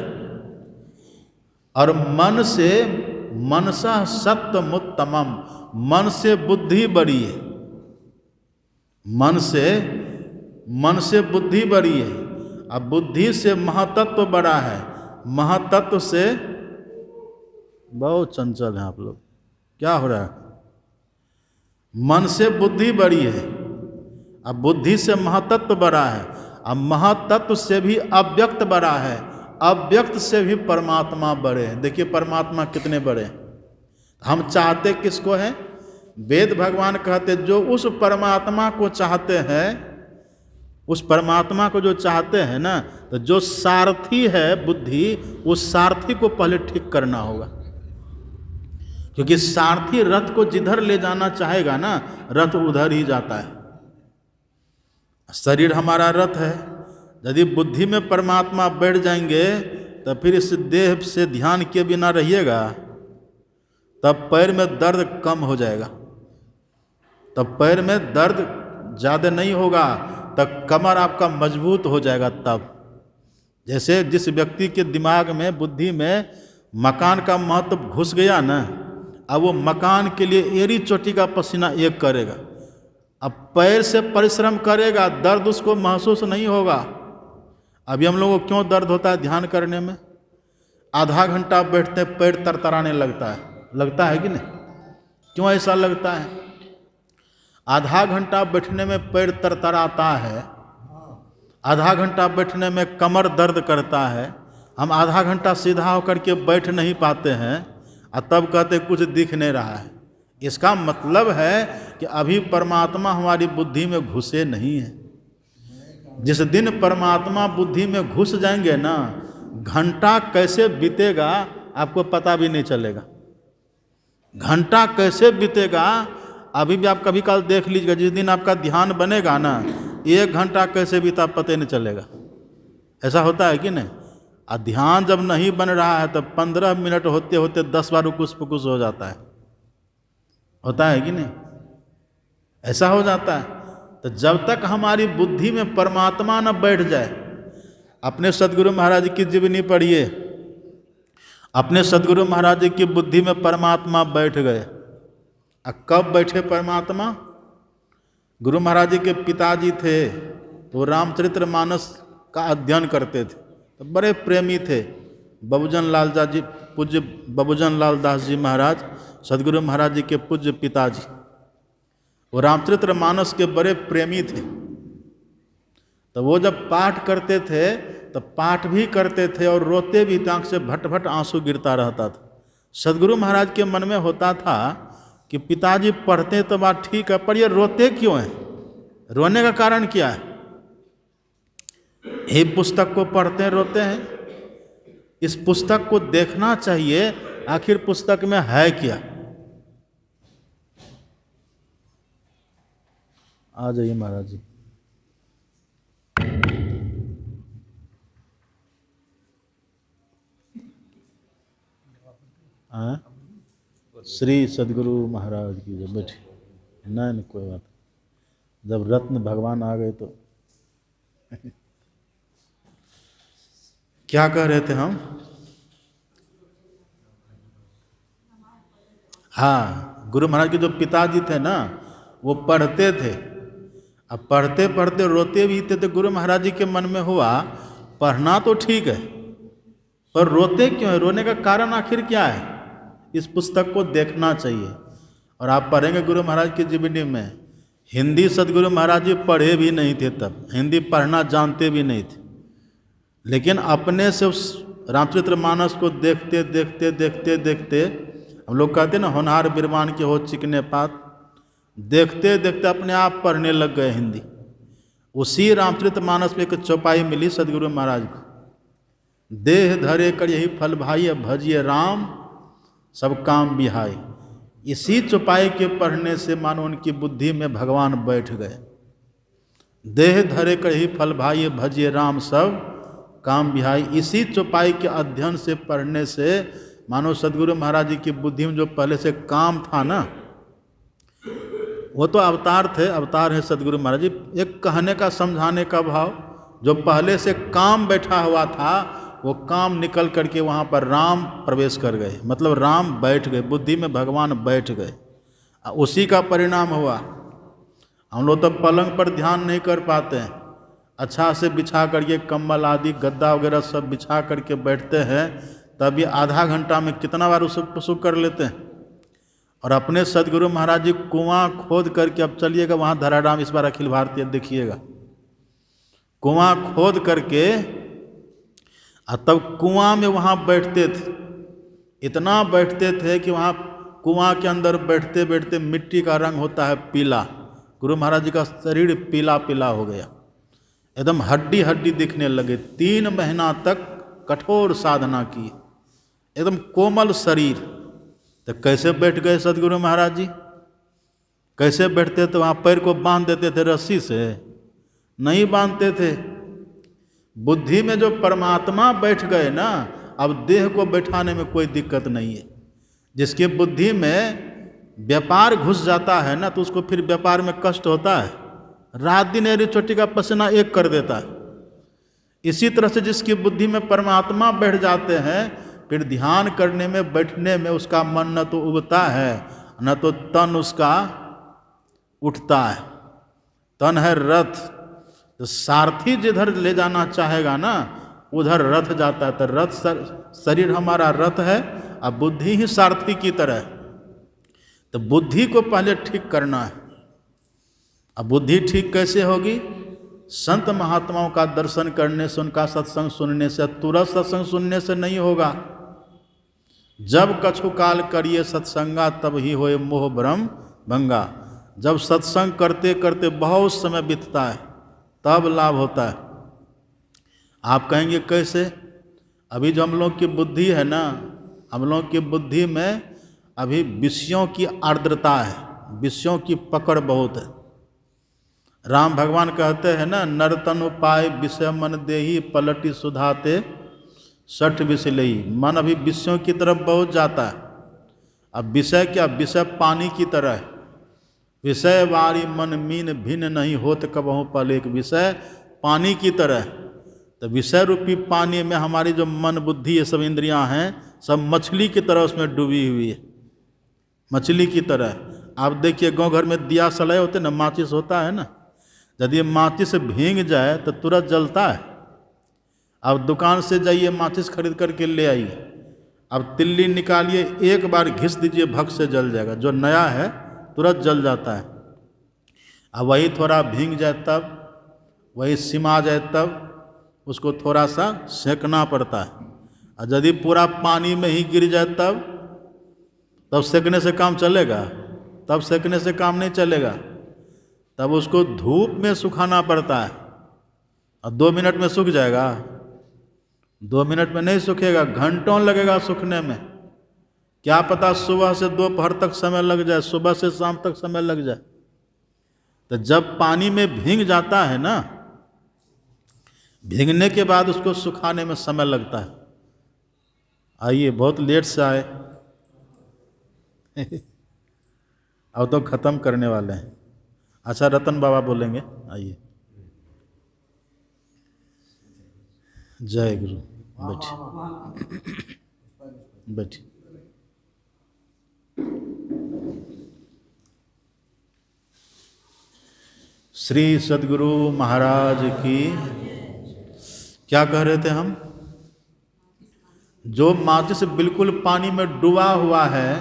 और मन से मनसा सत्वमुत्तमम, मन से बुद्धि बड़ी है। मन से बुद्धि बड़ी है। अब बुद्धि से महातत्व बड़ा है। महातत्व से बहुत चंचल हैं आप लोग, क्या हो रहा है? मन से बुद्धि बड़ी है, अब बुद्धि से महातत्व बड़ा है, अब महातत्व से भी अव्यक्त बड़ा है, अव्यक्त से भी परमात्मा बड़े हैं। देखिए परमात्मा कितने बड़े हैं। हम चाहते किसको हैं? वेद भगवान कहते जो उस परमात्मा को चाहते हैं, उस परमात्मा को जो चाहते हैं ना, तो जो सारथी है बुद्धि, उस सारथी को पहले ठीक करना होगा। क्योंकि सारथी रथ को जिधर ले जाना चाहेगा ना, रथ उधर ही जाता है। शरीर हमारा रथ है। यदि बुद्धि में परमात्मा बैठ जाएंगे तो फिर इस देह से ध्यान के बिना रहिएगा, तब पैर में दर्द कम हो जाएगा। तब पैर में दर्द ज़्यादा नहीं होगा, तब कमर आपका मजबूत हो जाएगा। तब जैसे जिस व्यक्ति के दिमाग में, बुद्धि में मकान का महत्व घुस गया ना, अब वो मकान के लिए एड़ी चोटी का पसीना एक करेगा। अब पैर से परिश्रम करेगा, दर्द उसको महसूस नहीं होगा। अभी हम लोगों को क्यों दर्द होता है ध्यान करने में? आधा घंटा बैठते पैर तरतराने लगता है कि नहीं? क्यों ऐसा लगता है? आधा घंटा बैठने में पैर तरतराता है, आधा घंटा बैठने में कमर दर्द करता है, हम आधा घंटा सीधा होकर के बैठ नहीं पाते हैं, और तब कहते कुछ दिख नहीं रहा है। इसका मतलब है कि अभी परमात्मा हमारी बुद्धि में घुसे नहीं है। जिस दिन परमात्मा बुद्धि में घुस जाएंगे ना, घंटा कैसे बीतेगा आपको पता भी नहीं चलेगा। घंटा कैसे बीतेगा अभी भी आप कभी काल देख लीजिएगा। जिस दिन आपका ध्यान बनेगा ना, 1 घंटा कैसे बीता पता नहीं चलेगा। ऐसा होता है कि नहीं? और ध्यान जब नहीं बन रहा है तब 15 मिनट होते होते 10 बार उकुस पुकुस हो जाता है। होता है कि नहीं? ऐसा हो जाता है। तो जब तक हमारी बुद्धि में परमात्मा न बैठ जाए, अपने सदगुरु महाराज की जीवनी पढ़िए। अपने सदगुरु महाराज जी की बुद्धि में परमात्मा बैठ गए। कब बैठे परमात्मा? गुरु महाराज जी के पिताजी थे तो रामचरित्र मानस का अध्ययन करते थे, तो बड़े प्रेमी थे। बबूजन लाल जी, पूज्य बबूजन लाल दास जी महाराज, सदगुरु महाराज जी के पूज्य पिताजी, वो रामचरित्र मानस के बड़े प्रेमी थे। तो वो जब पाठ करते थे तो पाठ भी करते थे और रोते भी थे, आँख से भट भट आंसू गिरता रहता था। सदगुरु महाराज के मन में होता था कि पिताजी पढ़ते तो बात ठीक है, पर ये रोते क्यों हैं? रोने का कारण क्या है? ये पुस्तक को पढ़ते रोते हैं। इस पुस्तक को देखना चाहिए, आखिर पुस्तक में है क्या। आ जाइए महाराज जी। हाँ, श्री सदगुरु महाराज की जब बैठी। नहीं कोई बात, जब रत्न भगवान आ गए तो क्या कह रहे थे हम? हाँ, गुरु महाराज के जो पिताजी थे ना, वो पढ़ते थे। अब पढ़ते पढ़ते रोते भी थे। तो गुरु महाराज जी के मन में हुआ पढ़ना तो ठीक है, पर रोते क्यों है? रोने का कारण आखिर क्या है? इस पुस्तक को देखना चाहिए। और आप पढ़ेंगे गुरु महाराज की जीवनी में, हिंदी सदगुरु महाराज जी पढ़े भी नहीं थे, तब हिंदी पढ़ना जानते भी नहीं थे, लेकिन अपने से उस रामचरित्र मानस को देखते देखते देखते देखते हम लोग कहते हैं ना, होनहार बिरबान के हो चिकने पात। देखते देखते अपने आप पढ़ने लग गए हिंदी। उसी रामचरितमानस में एक चौपाई मिली सदगुरु महाराज को, देह धरे कर यही फल भाई, भजिए राम सब काम बिहाई। इसी चौपाई के पढ़ने से मानो उनकी बुद्धि में भगवान बैठ गए। देह धरे कर यही फल भाई, भजिए राम सब काम बिहाई। इसी चौपाई के अध्ययन से पढ़ने से मानो सदगुरु महाराज जी की बुद्धि में जो पहले से काम था ना, वो तो अवतार थे, अवतार है सदगुरु महाराज जी। एक कहने का, समझाने का भाव, जो पहले से काम बैठा हुआ था वो काम निकल करके वहाँ पर राम प्रवेश कर गए, मतलब राम बैठ गए, बुद्धि में भगवान बैठ गए। उसी का परिणाम हुआ। हम लोग तो पलंग पर ध्यान नहीं कर पाते हैं, अच्छा से बिछा करके कंबल आदि गद्दा वगैरह सब बिछा करके बैठते हैं, तभी आधा घंटा में कितना बार उसको कर लेते हैं। और अपने सदगुरु महाराज जी कुआं खोद करके, अब चलिएगा वहाँ धराधाम इस बार अखिल भारतीय देखिएगा, कुआं खोद करके तब कुआं में वहाँ बैठते थे। इतना बैठते थे कि वहाँ कुआं के अंदर बैठते बैठते मिट्टी का रंग होता है पीला। गुरु महाराज जी का शरीर पीला पीला हो गया, एकदम हड्डी हड्डी दिखने लगे। 3 महीना तक कठोर साधना की, एकदम कोमल शरीर। तो कैसे बैठ गए सदगुरु महाराज जी? कैसे बैठते थे? वहाँ पैर को बांध देते थे रस्सी से? नहीं बांधते थे। बुद्धि में जो परमात्मा बैठ गए ना, अब देह को बैठाने में कोई दिक्कत नहीं है। जिसकी बुद्धि में व्यापार घुस जाता है ना, तो उसको फिर व्यापार में कष्ट होता है, रात दिन एरी चोटी का पसीना एक कर देता है। इसी तरह से जिसकी बुद्धि में परमात्मा बैठ जाते हैं, फिर ध्यान करने में, बैठने में उसका मन न तो उबता है न तो तन उसका उठता है। तन है रथ, तो सारथी जिधर ले जाना चाहेगा ना, उधर रथ जाता है। तो रथ शरीर हमारा रथ है, अब बुद्धि ही सारथी की तरह है। तो बुद्धि को पहले ठीक करना है। अब बुद्धि ठीक कैसे होगी? संत महात्माओं का दर्शन करने से, उनका सत्संग सुनने से। तुरंत सत्संग सुनने से नहीं होगा। जब कछु काल करिए सत्संगा, तब ही होए मोह भ्रम भंगा। जब सत्संग करते करते बहुत समय बीतता है, तब लाभ होता है। आप कहेंगे कैसे? अभी जो हम लोग की बुद्धि है ना, हम लोग की बुद्धि में अभी विषयों की आर्द्रता है, विषयों की पकड़ बहुत है। राम भगवान कहते हैं ना, नरतन उपाय विषय मन देही, पलटी सुधाते 60 विषय। मन अभी विषयों की तरफ बहुत जाता है। अब विषय क्या? विषय पानी की तरह है। विषय वारी मन मीन भिन्न नहीं होत कबहु पल एक। विषय पानी की तरह है। तो विषय रूपी पानी में हमारी जो मन बुद्धि ये सब इंद्रियां हैं, सब मछली की तरह उसमें डूबी हुई है, मछली की तरह। आप देखिए गांव घर में दिया सलाए होते ना, माचिस होता है ना, यदि माचिस भींग जाए तो तुरंत जलता है। अब दुकान से जाइए, माचिस खरीद करके ले आइए, अब तिल्ली निकालिए, एक बार घिस दीजिए, भग से जल जाएगा। जो नया है तुरंत जल जाता है। अब वही थोड़ा भींग जाए तब, वही सिमा जाए तब उसको थोड़ा सा सेकना पड़ता है। और यदि पूरा पानी में ही गिर जाए तब सेकने से काम चलेगा? तब सेकने से काम नहीं चलेगा। तब उसको धूप में सुखाना पड़ता है। और 2 मिनट में सूख जाएगा? 2 मिनट में नहीं सूखेगा, घंटों लगेगा सूखने में। क्या पता सुबह से दोपहर तक समय लग जाए, सुबह से शाम तक समय लग जाए। तो जब पानी में भींग जाता है ना, भीगने के बाद उसको सुखाने में समय लगता है। आइए, बहुत लेट से आए अब तो ख़त्म करने वाले हैं। अच्छा, रतन बाबा बोलेंगे, आइए। जय गुरु। बैठिए बैठिए। श्री सद्गुरु महाराज की। क्या कह रहे थे हम? जो माचिस बिल्कुल पानी में डूबा हुआ है,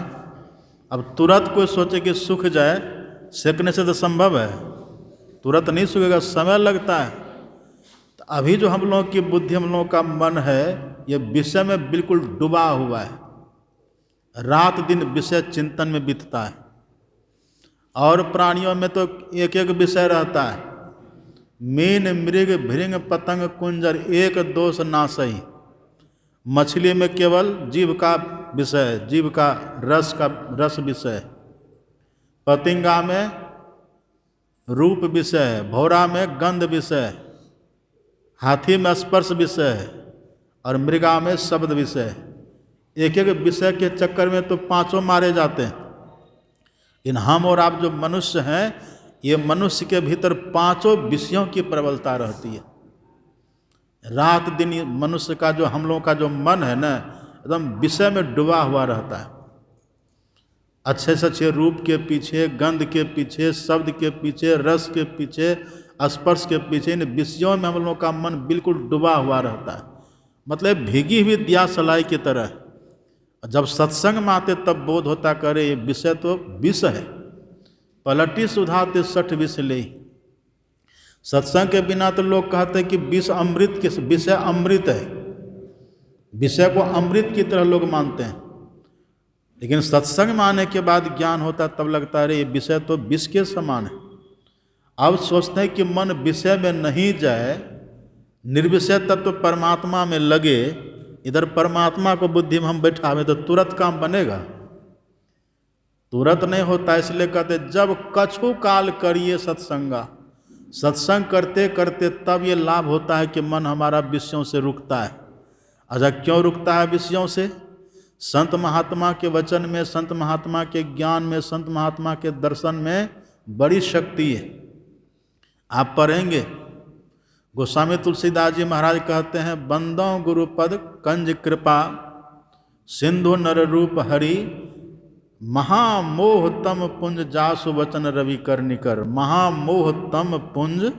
अब तुरंत कोई सोचे कि सूख जाए, सेकने से तो संभव है? तुरंत नहीं सूखेगा, समय लगता है। तो अभी जो हम लोगों की बुद्धि, हम लोगों का मन है, ये विषय में बिल्कुल डूबा हुआ है। रात दिन विषय चिंतन में बीतता है। और प्राणियों में तो एक एक विषय रहता है। मीन मृग भृंग पतंग कुंजर एक दोष नासई। मछली में केवल जीव का विषय, जीव का रस विषय। पतिंगा में रूप विषय, भौरा में गंध विषय, हाथी में स्पर्श विषय और मृगा में शब्द विषय। एक एक विषय के चक्कर में तो पांचों मारे जाते हैं। इन हम और आप जो मनुष्य हैं, ये मनुष्य के भीतर पांचों विषयों की प्रबलता रहती है। रात दिन मनुष्य का जो, हम लोगों का जो मन है ना, एकदम विषय में डूबा हुआ रहता है। अच्छे से अच्छे रूप के पीछे, गंध के पीछे, शब्द के पीछे, रस के पीछे, स्पर्श के पीछे, इन विषयों में हम लोगों का मन बिल्कुल डूबा हुआ रहता है। मतलब भीगी हुई दिया सलाई की तरह। जब सत्संग में आते तब बोध होता, करे ये विषय तो विष है। पलटी सुधाते 60 विष ले। सत्संग के बिना तो लोग कहते हैं कि विष अमृत के, विषय अमृत है। विषय को अमृत की तरह लोग मानते हैं। लेकिन सत्संग में आने के बाद ज्ञान होता, तब लगता है ये विषय तो विष के समान है। अब सोचते हैं कि मन विषय में नहीं जाए, निर्विषय तत्व परमात्मा में लगे। इधर परमात्मा को बुद्धि में हम बैठावे तो तुरंत काम बनेगा? तुरंत नहीं होता। इसलिए कहते जब कछु काल करिए सत्संगा। सत्संग करते करते तब ये लाभ होता है कि मन हमारा विषयों से रुकता है। अच्छा, क्यों रुकता है विषयों से? संत महात्मा के वचन में, संत महात्मा के ज्ञान में, संत महात्मा के दर्शन में बड़ी शक्ति है। आप पढ़ेंगे, गोस्वामी तुलसीदास जी महाराज कहते हैं, बंदों गुरुपद कंज कृपा सिंधु नर रूप हरि महामोह तम पुंज जासु वचन रवि कर निकर। महामोह तम पुंज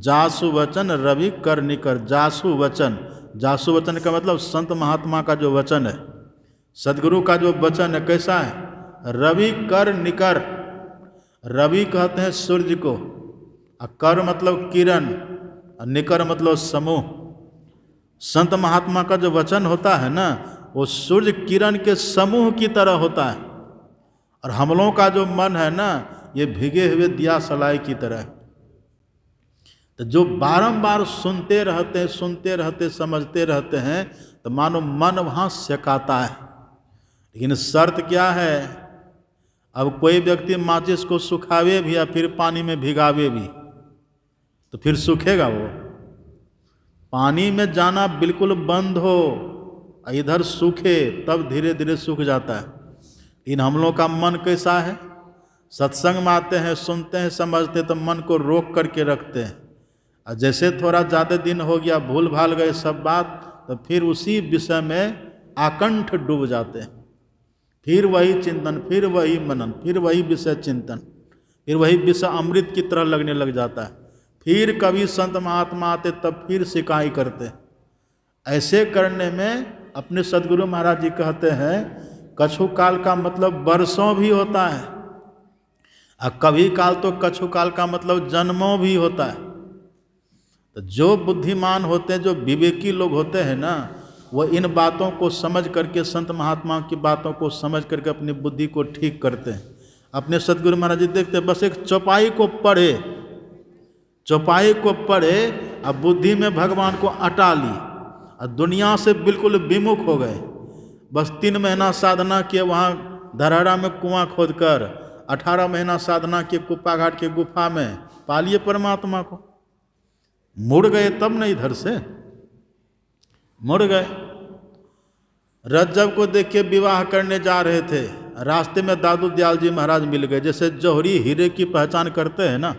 जासु वचन रवि कर निकर। जासु वचन, जासु वचन का मतलब संत महात्मा का जो वचन है, सदगुरु का जो वचन है, कैसा है? रवि कर निकर। रवि कहते हैं सूर्य को, और कर मतलब किरण, और निकर मतलब समूह। संत महात्मा का जो वचन होता है ना, वो सूर्य किरण के समूह की तरह होता है। और हम लोगों का जो मन है ना, ये भीगे हुए दिया सलाई की तरह है। तो जो बारंबार सुनते रहते समझते रहते हैं, तो मानो मन वहाँ सिकाता है। लेकिन शर्त क्या है? अब कोई व्यक्ति माचिस को सुखावे भी या फिर पानी में भिगावे भी, तो फिर सूखेगा वो? पानी में जाना बिल्कुल बंद हो, इधर सूखे, तब धीरे धीरे सूख जाता है। इन हम लोग का मन कैसा है? सत्संग में आते हैं, सुनते हैं, समझते, तो मन को रोक करके रखते हैं। और जैसे थोड़ा ज़्यादा दिन हो गया, भूल भाल गए सब बात, तो फिर उसी विषय में आकंठ डूब जाते हैं। फिर वही चिंतन, फिर वही मनन, फिर वही विषय चिंतन, फिर वही विषय अमृत की तरह लगने लग जाता है। फिर कभी संत महात्मा आते तब फिर सिकाई करते। ऐसे करने में अपने सदगुरु महाराज जी कहते हैं, कछु काल का मतलब वर्षों भी होता है, और कभी काल तो कछु काल का मतलब जन्मों भी होता है। तो जो बुद्धिमान होते हैं, जो विवेकी लोग होते हैं ना, वो इन बातों को समझ करके, संत महात्मा की बातों को समझ करके अपनी बुद्धि को ठीक करते हैं। अपने सदगुरु महाराज जी देखते हैं, बस एक चौपाई को पढ़े, चौपाई को पढ़े, अब बुद्धि में भगवान को अटा ली, और दुनिया से बिल्कुल विमुख हो गए। बस 3 महीना साधना किए वहाँ धराड़ा में कुआं खोदकर, 18 महीना साधना किए कुप्पा घाट के गुफा में, पालिए परमात्मा को। मुड़ गए तब नहीं, इधर से मुड़ गए। रज्जब को देख के विवाह करने जा रहे थे, रास्ते में दादू दयाल जी महाराज मिल गए। जैसे जौहरी हीरे की पहचान करते हैं ना,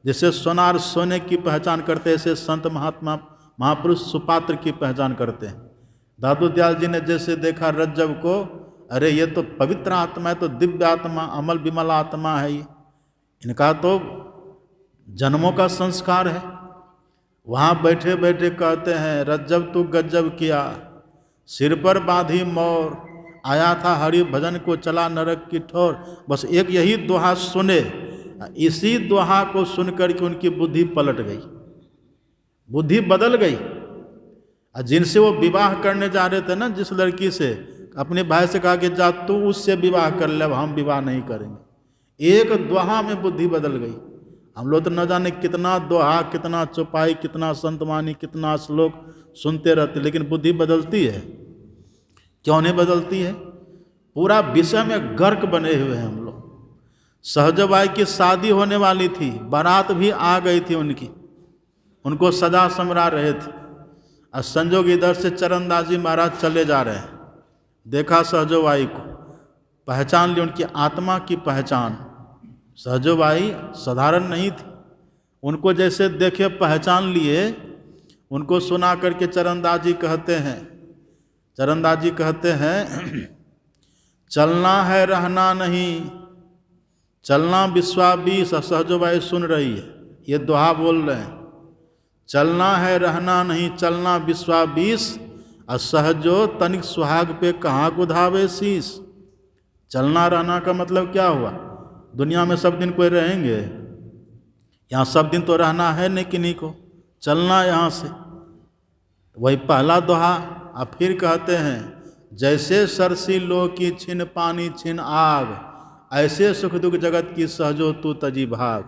जैसे सोनार सोने की पहचान करते हैं, ऐसे संत महात्मा महापुरुष सुपात्र की पहचान करते हैं। दादू दयाल जी ने जैसे देखा रज्जब को, अरे ये तो पवित्र आत्मा है, तो दिव्य आत्मा, अमल विमल आत्मा है, ये इनका तो जन्मों का संस्कार है। वहाँ बैठे बैठे कहते हैं, रज्जब तू गज्जब किया, सिर पर बांधी मोर, आया था हरि भजन को चला नरक की ठोर। बस एक यही दोहा सुने, इसी दोहा को सुनकर के उनकी बुद्धि पलट गई, बुद्धि बदल गई। जिनसे वो विवाह करने जा रहे थे ना, जिस लड़की से, अपने भाई से कहा कि जा तू उससे विवाह कर ले, अब हम विवाह नहीं करेंगे। एक दोहा में बुद्धि बदल गई। हम लोग तो न जाने कितना दोहा, कितना चौपाई, कितना संतवाणी, कितना श्लोक सुनते रहते, लेकिन बुद्धि बदलती है? क्यों नहीं बदलती है? पूरा विषय में गर्क बने हुए हैं हम लोग। सहजबाई की शादी होने वाली थी, बारात भी आ गई थी उनकी, उनको सजा समरा रहे थे, और संजोग इधर से चरणदास जी महाराज चले जा रहे हैं। देखा सहजबाई को, पहचान ली उनकी आत्मा की पहचान। सहजबाई साधारण नहीं थी, उनको जैसे देखे पहचान लिए। उनको सुना करके चरणदास जी कहते हैं चलना है रहना नहीं, चलना विश्वाबीस। सहजबाई सुन रही है, ये दोहा बोल रहे हैं, चलना है रहना नहीं, चलना विश्वाबीस, और सहजो तनिक सुहाग पे कहाँ गुधावे शीस। चलना रहना का मतलब क्या हुआ? दुनिया में सब दिन कोई रहेंगे? यहाँ सब दिन तो रहना है नहीं किन्हीं को, चलना यहाँ से। वही पहला दोहा। अब फिर कहते हैं जैसे सरसी लो की छिन पानी छिन आग, ऐसे सुख दुख जगत की सहजो तू तजी भाग।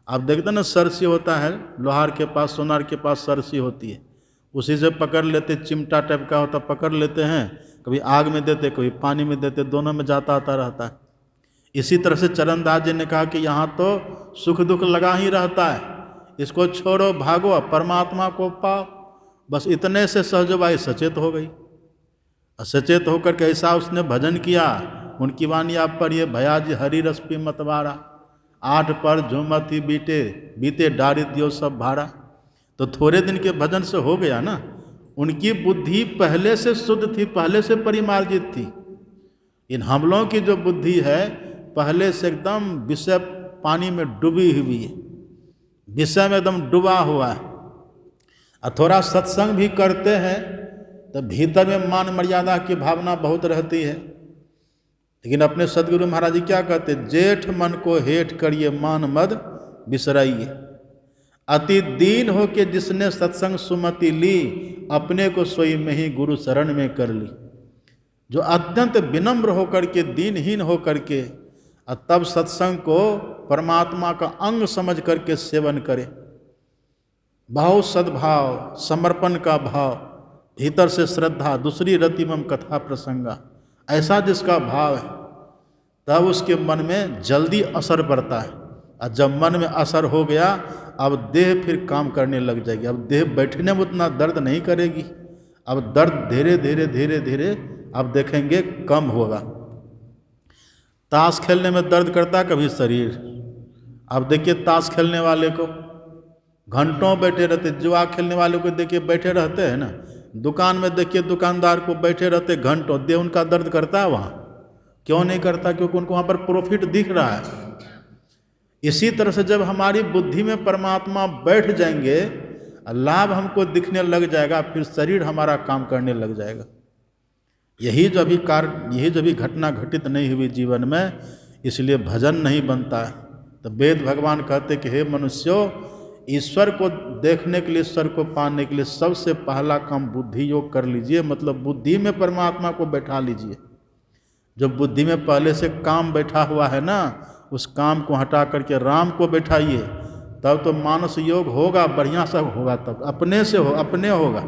आप देखते ना, सरसी होता है लोहार के पास, सोनार के पास सरसी होती है, उसी से पकड़ लेते, चिमटा टाइप का होता, पकड़ लेते हैं, कभी आग में देते, कभी पानी में देते, दोनों में जाता आता रहता है। इसी तरह से चरणदास जी ने कहा कि यहाँ तो सुख दुख लगा ही रहता है, इसको छोड़ो, भागो, परमात्मा को पाओ। बस इतने से सहजबाई सचेत हो गई। सचेत होकर के ऐसा उसने भजन किया। उनकी वाणी आप पढ़िए, भयाजी हरि रस पी मत बारा, 8 पर झूमत ही बीते डारी दियो सब भाड़ा। तो थोड़े दिन के भजन से हो गया ना। उनकी बुद्धि पहले से शुद्ध थी, पहले से परिमार्जित थी। इन हम लोगों की जो बुद्धि है पहले से एकदम विषय पानी में डूबी हुई है, विषय में एकदम डूबा हुआ है। और थोड़ा सत्संग भी करते हैं तो भीतर में मान मर्यादा की भावना बहुत रहती है। लेकिन अपने सदगुरु महाराज जी क्या कहते? जेठ मन को हेठ करिए, मान मद बिसराइए। अति दीन हो के जिसने सत्संग सुमति ली, अपने को सोई में ही गुरु शरण में कर ली। जो अत्यंत विनम्र होकर के, दीनहीन होकर के, और तब सत्संग को परमात्मा का अंग समझ करके सेवन करे, भाव सद्भाव, समर्पण का भाव, भीतर से श्रद्धा, दूसरी रतिमम कथा प्रसंगा, ऐसा जिसका भाव है, तब उसके मन में जल्दी असर पड़ता है। और जब मन में असर हो गया, अब देह फिर काम करने लग जाएगी। अब देह बैठने में उतना दर्द नहीं करेगी, अब दर्द धीरे धीरे धीरे धीरे अब देखेंगे कम होगा। ताश खेलने में दर्द करता कभी शरीर, अब देखिए ताश खेलने वाले को घंटों बैठे रहते, जुआ खेलने वाले को देखिए बैठे रहते हैं ना, दुकान में देखिए दुकानदार को बैठे रहते घंटों, देह उनका दर्द करता है वहाँ? क्यों नहीं करता? क्योंकि उनको वहाँ पर प्रॉफिट दिख रहा है। इसी तरह से जब हमारी बुद्धि में परमात्मा बैठ जाएंगे, लाभ हमको दिखने लग जाएगा, फिर शरीर हमारा काम करने लग जाएगा। यही जो अभी घटना घटित नहीं हुई जीवन में, इसलिए भजन नहीं बनता है। तो वेद भगवान कहते कि हे मनुष्यों, ईश्वर को देखने के लिए, ईश्वर को पाने के लिए सबसे पहला काम बुद्धि योग कर लीजिए, मतलब बुद्धि में परमात्मा को बैठा लीजिए। जो बुद्धि में पहले से काम बैठा हुआ है ना, उस काम को हटा करके राम को बैठाइए, तब तो मानस योग होगा, बढ़िया सा होगा, तब अपने होगा।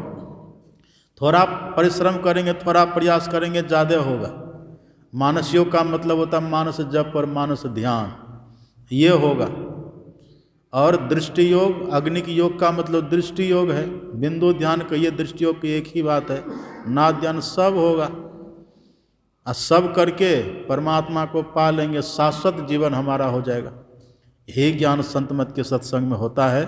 थोड़ा परिश्रम करेंगे, थोड़ा प्रयास करेंगे, ज़्यादा होगा। मानस योग का मतलब होता है मानस जप और मानस ध्यान, ये होगा। और दृष्टि योग, अग्निक योग का मतलब दृष्टि योग है, बिंदु ध्यान कहिए, दृष्टि योग की एक ही बात है। नाद ध्यान सब होगा, और सब करके परमात्मा को पा लेंगे, शाश्वत जीवन हमारा हो जाएगा। यही ज्ञान संत मत के सत्संग में होता है।